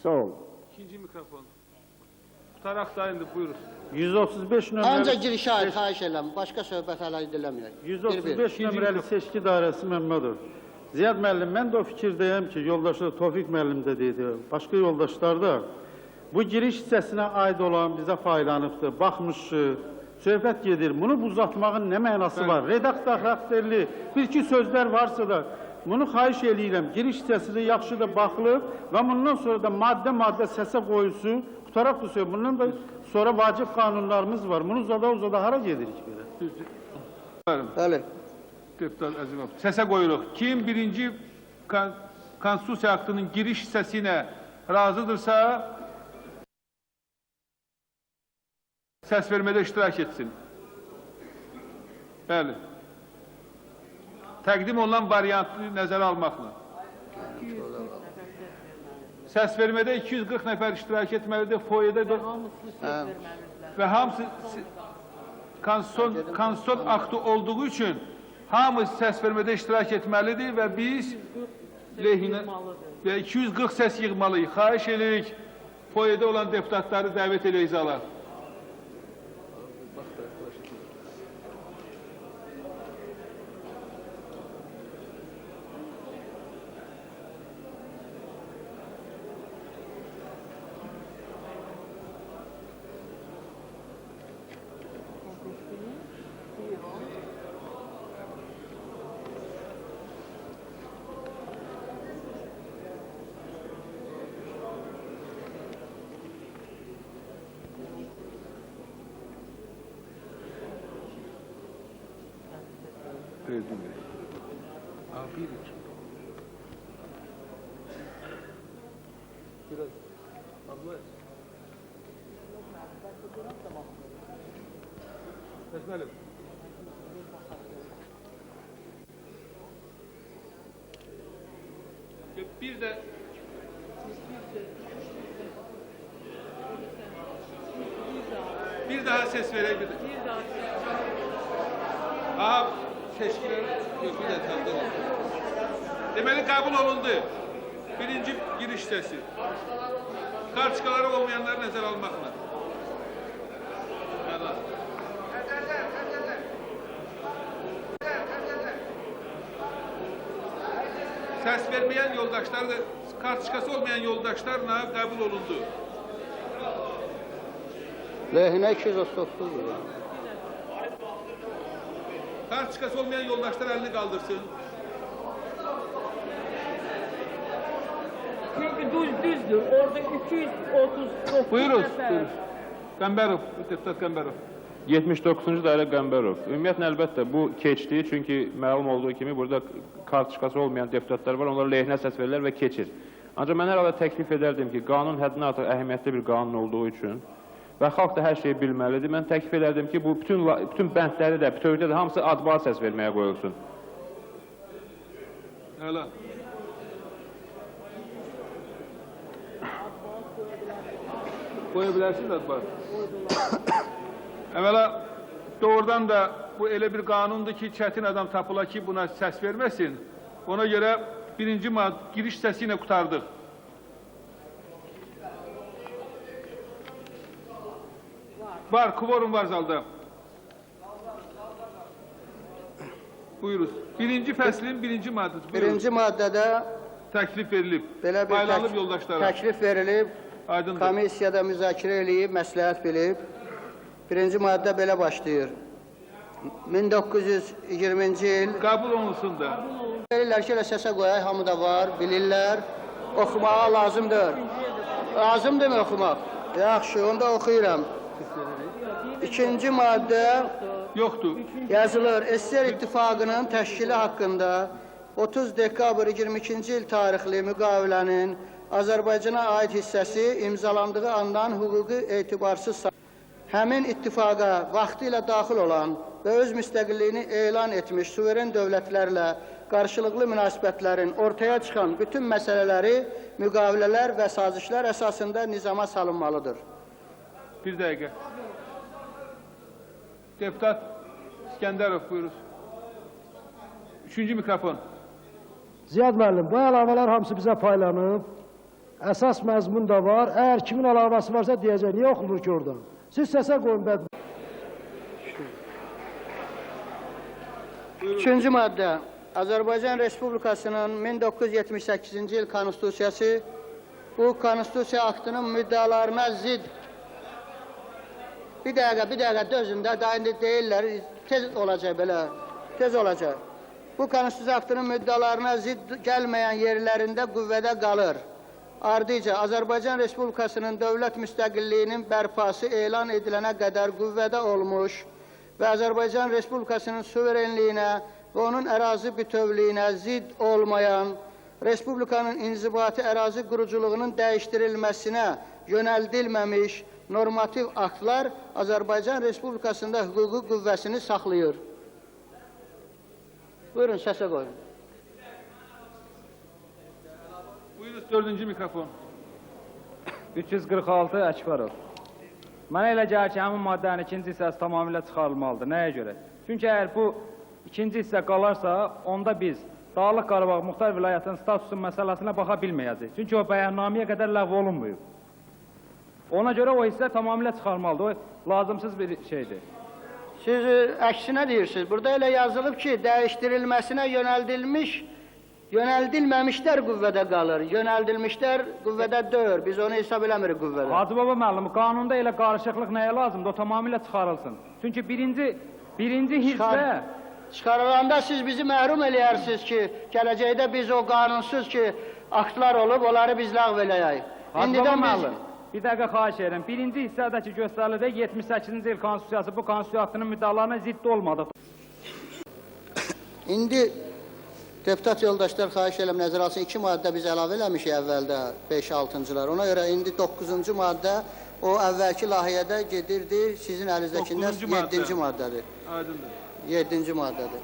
Sağ olun. İkinci mikrofon. Tutaraq da indi buyurun. 135 nömrəli... Ancaq girişə aid xahiş edirəm, başqa söhbət hələ ediləməyək. 135 nömrəli seçki dairəsi Məmmədov. Ziyad müəllim, mən də o fikirdəyəm ki, yoldaşlar Tofiq müəllim də deydi, başqa yoldaşlar da bu giriş hissəsinə aid olan bizə faydalanıbdır, baxmışıq, söhbət gedir. Bunu uzatmağın nə mənası var? Redaksiya xarakterli bir-iki sözlər varsa da bunu xahiş eləyirəm. Giriş hissəsində yaxşı da baxılıb və bundan sonra da maddə səsə qoyulsun. Tutaraq da söylüyorum. Bundan da sonra vacib qanunlarımız var. Bunu uzada hara gedirik belə? Bəli. Deputat Əzimov. Səsə qoyuruq. Kim birinci Konstitusiya aktının giriş hissəsinə razıdırsa səs vermədə iştirak etsin. Bəli. Təqdim olunan variantı nəzərə almaqla. Səs vermədə 240 nəfər iştirak etməlidir, foyədə də və hamısı konstitusyon aktı olduğu üçün hamı səs vermədə iştirak etməlidir və biz lehinə və 240 səs yığmalıyıq. Xahiş edirik, foyədə olan deputatları dəvət eləyiz zala. Bir daha ses verebilir. Aha, seçkiler bir de tanıdı. Deməli kabul olundu. Birinci giriş sesi. Karşıkaları olmayanları nəzərə almaqla. Ses vermeyen yoldaşlar da, karşıkası olmayan yoldaşlarla kabul olundu. Lehinə 239. Karşıkası olmayan yoldaşlar elini kaldırsın. Çünkü düzdür. Orada 239 Buyurun. Qəmbərov, deputat Qəmbərov. 79-cu dairə Qəmbərov. Ümumiyyətlə, əlbəttə, bu keçdi. Çünki məlum olduğu kimi burada kartışkası olmayan deputatlar var. Onlar lehinə səs verirlər və keçir. Ancaq mən hər halda təklif edərdim ki, qanun həddindən artıq əhəmiyyətli bir qanun olduğu üçün və xalq da hər şeyi bilməlidir. Mən təklif edərdim ki, bu bütün bəndləri də, bütövlükdə də hamısı adbar səs verməyə qoyulsun. Əla. Qoya bilərsiniz adbar. Əvvəla doğrudan da bu elə bir qanundur ki, çətin adam tapıla ki, buna səs verməsin. Ona görə birinci giriş səsi ilə qutardıq. Var, kvorum var zalda. Buyuruz. Birinci fəslin birinci maddəsi. Birinci maddədə təklif verilib. Belə bir Paylanıb yoldaşlara. təklif verilib, Aydındır. komissiyada müzakirə eləyib, məsləhət bilib. Birinci maddə belə başlayır. 1920-ci il Qəbul olunsun da. Bilirlər ki, elə səsə qoyay, hamı da var, bilirlər. Oxumağa lazımdır. Lazımdır mı oxumaq? Yaxşı, onda oxuyuram. İkinci maddə yoxdur. Yazılır. SSR İttifaqının təşkili haqqında 30 dekabr 22-ci il tarixli müqavilənin Azərbaycana aid hissəsi imzalandığı andan hüquqi etibarsız həmin ittifaqa vaxtı ilə daxil olan və öz müstəqilliyini elan etmiş suveren dövlətlərlə qarşılıqlı münasibətlərin ortaya çıxan bütün məsələləri, müqavilələr və sazişlər əsasında nizama salınmalıdır. Bir dəqiqə. Deputat İskəndərov, buyuruz. Üçüncü mikrofon. Ziyad müəllim, bu əlavələr hamısı bizə paylanıb. Əsas məzmun da var. Əgər kimin əlavəsi varsa deyəcək, niyə oxunur ki oradan? Siz səsə qoyun bəd. Üçüncü maddə. Azərbaycan Respublikasının 1978-ci il Konstitusiyası bu Konstitusiya aktının müddalarına zid. Bir dəqiqə dözün də, daha indi deyirlər, tez olacaq belə, tez olacaq. Bu Konstitusiya aktının müddalarına zid gəlməyən yerlərində qüvvədə qalır. Ardıca, Azərbaycan Respublikasının dövlət müstəqilliyinin bərpası elan edilənə qədər qüvvədə olmuş və Azərbaycan Respublikasının suverenliyinə və onun ərazi bütövlüyünə zid olmayan, Respublikanın inzibati ərazi quruculuğunun dəyişdirilməsinə yönəldilməmiş normativ aktlar Azərbaycan Respublikasında hüquqi qüvvəsini saxlayır. Buyurun, səsə qoyun. Buyurun, dördüncü mikrofon. 346 Əkbarov. Mənə elə gəlir ki, həmin maddənin ikinci hissəsi tamamilə çıxarılmalıdır. Nəyə görə? Çünki əgər bu ikinci hissə qalarsa, onda biz Dağlıq Qarabağ Muxtar Vilayətinin statusun məsələsinə baxa bilməyəcək. Çünki o bəyannaməyə qədər ləğv olunmuyub. Ona görə o hissə tamamilə çıxarmalıdır. O lazımsız bir şeydir. Siz əksinə deyirsiniz. Burada elə yazılıb ki, dəyişdirilməsinə yönəldilməmişlər qüvvədə qalır. Yönəldilmişlər qüvvədə deyil. Biz onu hesab eləmirik qüvvədə. Hacı baba müəllim, qanunda elə qarışıqlıq nəyə lazımdır? O tamamilə çıxarılsın. Çünki birinci hissə... Çıxarılanda siz bizi məhrum eləyərsiniz ki, gələcəkdə biz o qanunsuz ki, aktlar olub, onları biz ləğv eləyək. Hacı baba müəllim, bir dəqiqə xahiş edirəm. Birinci hissədəki göstərilir 78-ci il Konstitusiyası bu Konstitusiya aktının müddəalarına zidd olmadı. İndi deputat yoldaşlar xahiş edirəm nəzər alsın, 2 maddə biz əlavə eləmişik əvvəldə 5-6-cılar. Ona görə indi 9-cu maddə o əvvəlki layihədə gedirdi, sizin əlinizdəkindən 7-ci maddədir. Aydındır. 7-ci maddədir.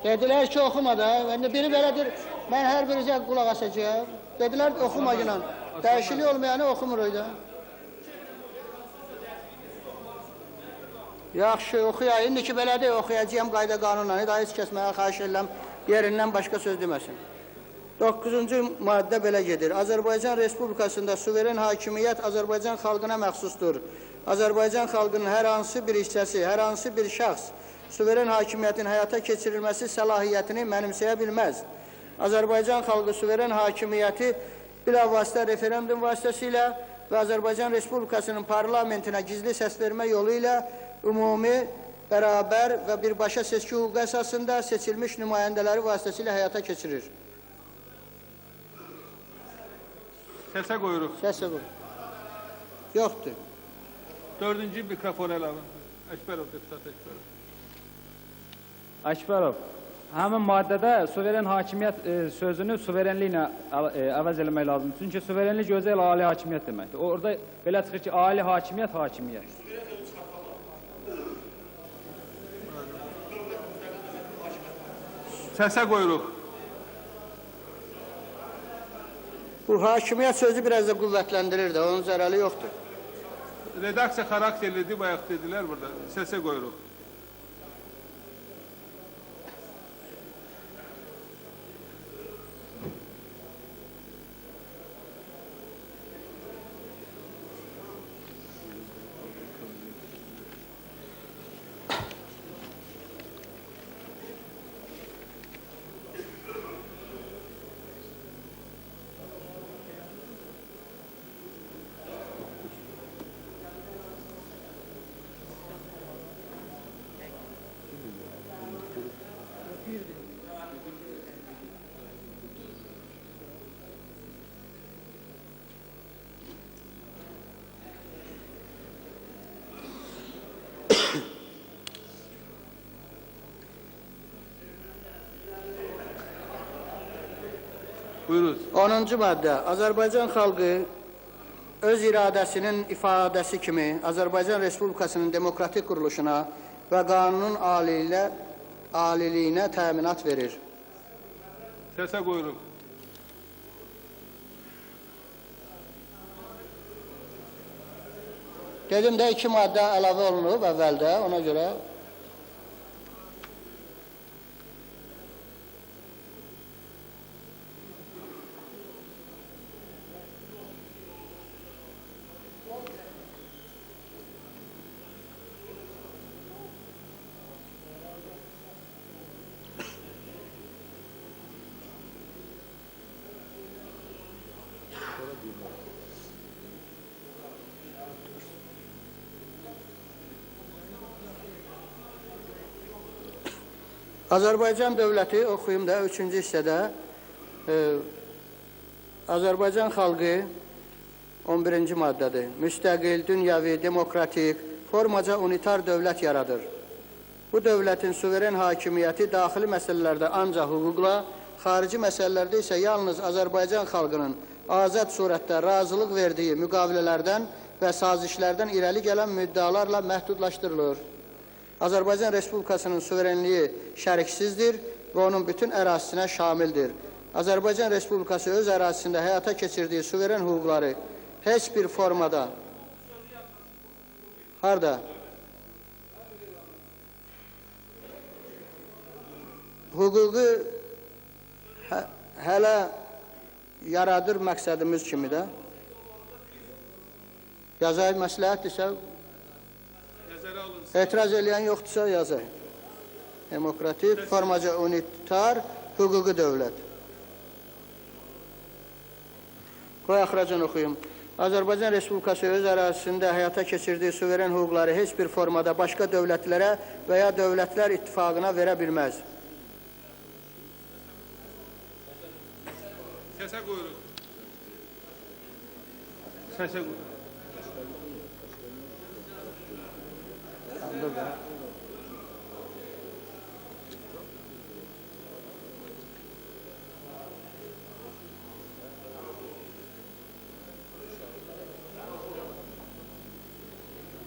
Dedilər ki, oxuma da. Biri belədir, mən hər birinizə qulaq asacağım. Dedilər ki, oxuma ilə. Dəyişiklik olmayanı oxumuruq da. Yaxşı, oxuyaq. İndi ki, belədir, oxuyacağım qayda qanunla. Daha heç kəs mənə xahiş edirəm, yerindən başqa söz deməsin. 9-cu maddə belə gedir. Azərbaycan Respublikasında suveren hakimiyyət Azərbaycan xalqına məxsusdur. Azərbaycan xalqının hər hansı bir hissəsi, hər hansı bir şəxs suveren hakimiyyətin həyata keçirilməsi səlahiyyətini mənimsəyə bilməz. Azərbaycan xalqı suveren hakimiyyəti bilavasitə referendum vasitəsilə və Azərbaycan Respublikasının parlamentinə gizli səs vermə yolu ilə ümumi, bərabər və birbaşa seçki hüququ əsasında seçilmiş nümayəndələri vasitəsilə həyata keçirir. Səsə qoyuruq. Səsə qoyuruq. Yoxdur. Dördüncü mikrofon əlavə. Əkbərov, deputat Əkbərov. Əkbərov, həmin maddədə suveren hakimiyyət sözünü suverenliklə əvəz eləmək lazımdır. Çünki suverenlik gözəl ali hakimiyyət deməkdir. Orada belə çıxır ki, ali hakimiyyət, hakimiyyət. Səsə qoyuruq. Bu hakimiyyət sözü biraz da qüvvətləndirir də, onun zərəli yoxdur. Redaksiya xarakterlidir, bayaq dedilər burada. Səsə qoyuruq. Buyurunuz. 10-cu maddə. Azərbaycan xalqı öz iradəsinin ifadəsi kimi Azərbaycan Respublikasının demokratik quruluşuna və qanunun aliliyinə təminat verir. Səsə qoyuruq. Dedim də 2 maddə əlavə olunub əvvəldə, ona görə. Azərbaycan dövləti, oxuyum da 3-cü hissədə, Azərbaycan xalqı 11-ci maddədir. Müstəqil, dünyəvi, demokratik, formaca unitar dövlət yaradır. Bu dövlətin suveren hakimiyyəti daxili məsələlərdə ancaq hüquqla, xarici məsələlərdə isə yalnız Azərbaycan xalqının azad surətdə razılıq verdiyi müqavilələrdən və sazişlərdən irəli gələn müddalarla məhdudlaşdırılır. Azərbaycan Respublikasının suverenliyi şəriksizdir və onun bütün ərazisinə şamildir. Azərbaycan Respublikası öz ərazisində həyata keçirdiyi suveren hüquqları heç bir formada harda? Hüququ hələ yaradır məqsədimiz kimi də. Yazay məsləhətdirsə, etiraz eləyən yoxdursa yazay. Demokratik, formaca unitar, hüquqi dövlət. Qoy axıracan oxuyum. Azərbaycan Respublikası öz ərazisində həyata keçirdiyi suveren hüquqları heç bir formada başqa dövlətlərə və ya dövlətlər ittifaqına verə bilməz. Səsə qoyuruq. Səsə qoyuruq.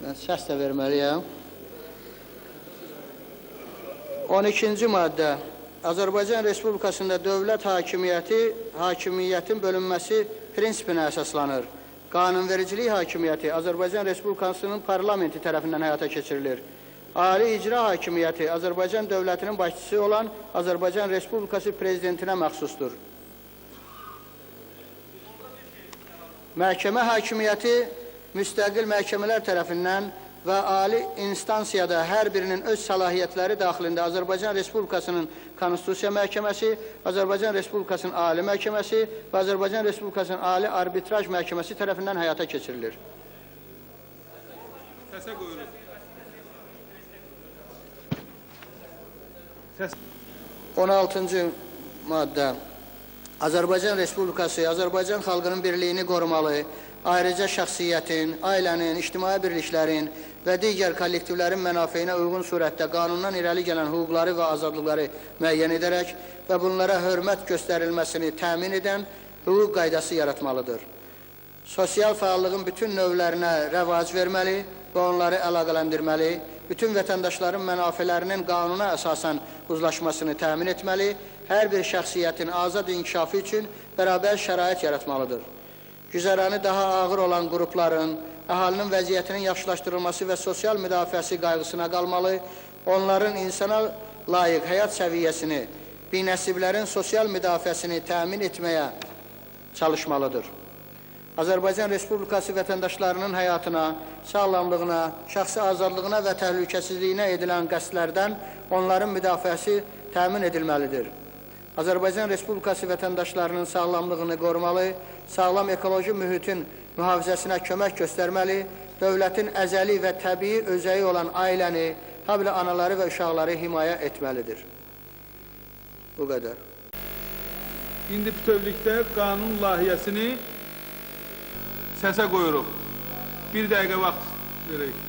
Mən səs də verməliyəm. 12-ci maddə. Azərbaycan Respublikasında dövlət hakimiyyətin bölünməsi prinsipinə əsaslanır. Qanunvericilik hakimiyyəti Azərbaycan Respublikasının parlamenti tərəfindən həyata keçirilir. Ali icra hakimiyyəti Azərbaycan dövlətinin başçısı olan Azərbaycan Respublikası prezidentinə məxsusdur. Məhkəmə hakimiyyəti müstəqil məhkəmələr tərəfindən və ali instansiyada hər birinin öz səlahiyyətləri daxilində Azərbaycan Respublikasının Konstitusiya Məhkəməsi, Azərbaycan Respublikasının Ali Məhkəməsi və Azərbaycan Respublikasının Ali Arbitraj Məhkəməsi tərəfindən həyata keçirilir. Səsə qoyuruq. 16-cı maddə. Azərbaycan Respublikası Azərbaycan xalqının birliyini qorumalı, ayrıca şəxsiyyətin, ailənin, ictimai birliklərin və digər kollektivlərin mənafeyinə uyğun surətdə qanundan irəli gələn hüquqları və azadlıqları müəyyən edərək və bunlara hörmət göstərilməsini təmin edən hüquq qaydası yaratmalıdır. Sosial fəallığın bütün növlərinə rəvac verməli və onları əlaqələndirməli, bütün vətəndaşların mənafelərinin qanuna əsasən uzlaşmasını təmin etməli, hər bir şəxsiyyətin azad inkişafı üçün bərabər şərait yaratmalıdır. Güzəranı daha ağır olan qrupların, əhalinin vəziyyətinin yaxşılaşdırılması və sosial müdafiəsi qayğısına qalmalı, onların insana layiq həyat səviyyəsini, binəsiblərin sosial müdafiəsini təmin etməyə çalışmalıdır. Azərbaycan Respublikası vətəndaşlarının həyatına, sağlamlığına, şəxsi azadlığına və təhlükəsizliyinə edilən qəsdlərdən onların müdafiəsi təmin edilməlidir. Azərbaycan Respublikası vətəndaşlarının sağlamlığını qorumalı, sağlam ekoloji mühitin mühafizəsinə kömək göstərməli, dövlətin əzəli və təbii özəyi olan ailəni, habelə anaları və uşaqları himayə etməlidir. Bu qədər. İndi bütövlükdə qanun layihəsini səsə qoyuruq. 1 dəqiqə vaxt verək.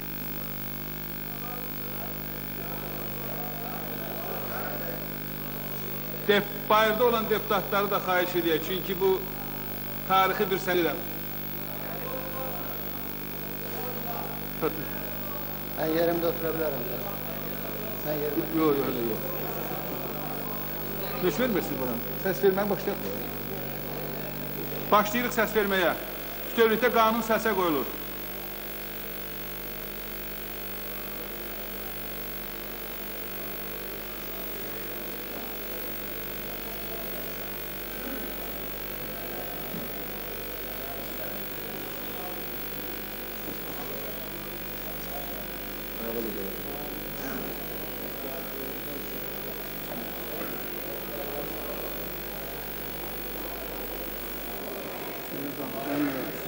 bayırda olan deputatları da xahiş edək. Çünki bu tarixi bir sənədir. Ben yerimde oturabilirim. Ben yerimde. Yok, öyle yok. Söz vermirsiniz buna. Səs verməyə başlayaq. Başlayırıq səs verməyə. Bütövlükdə qanun səsə qoyulur. Anladım.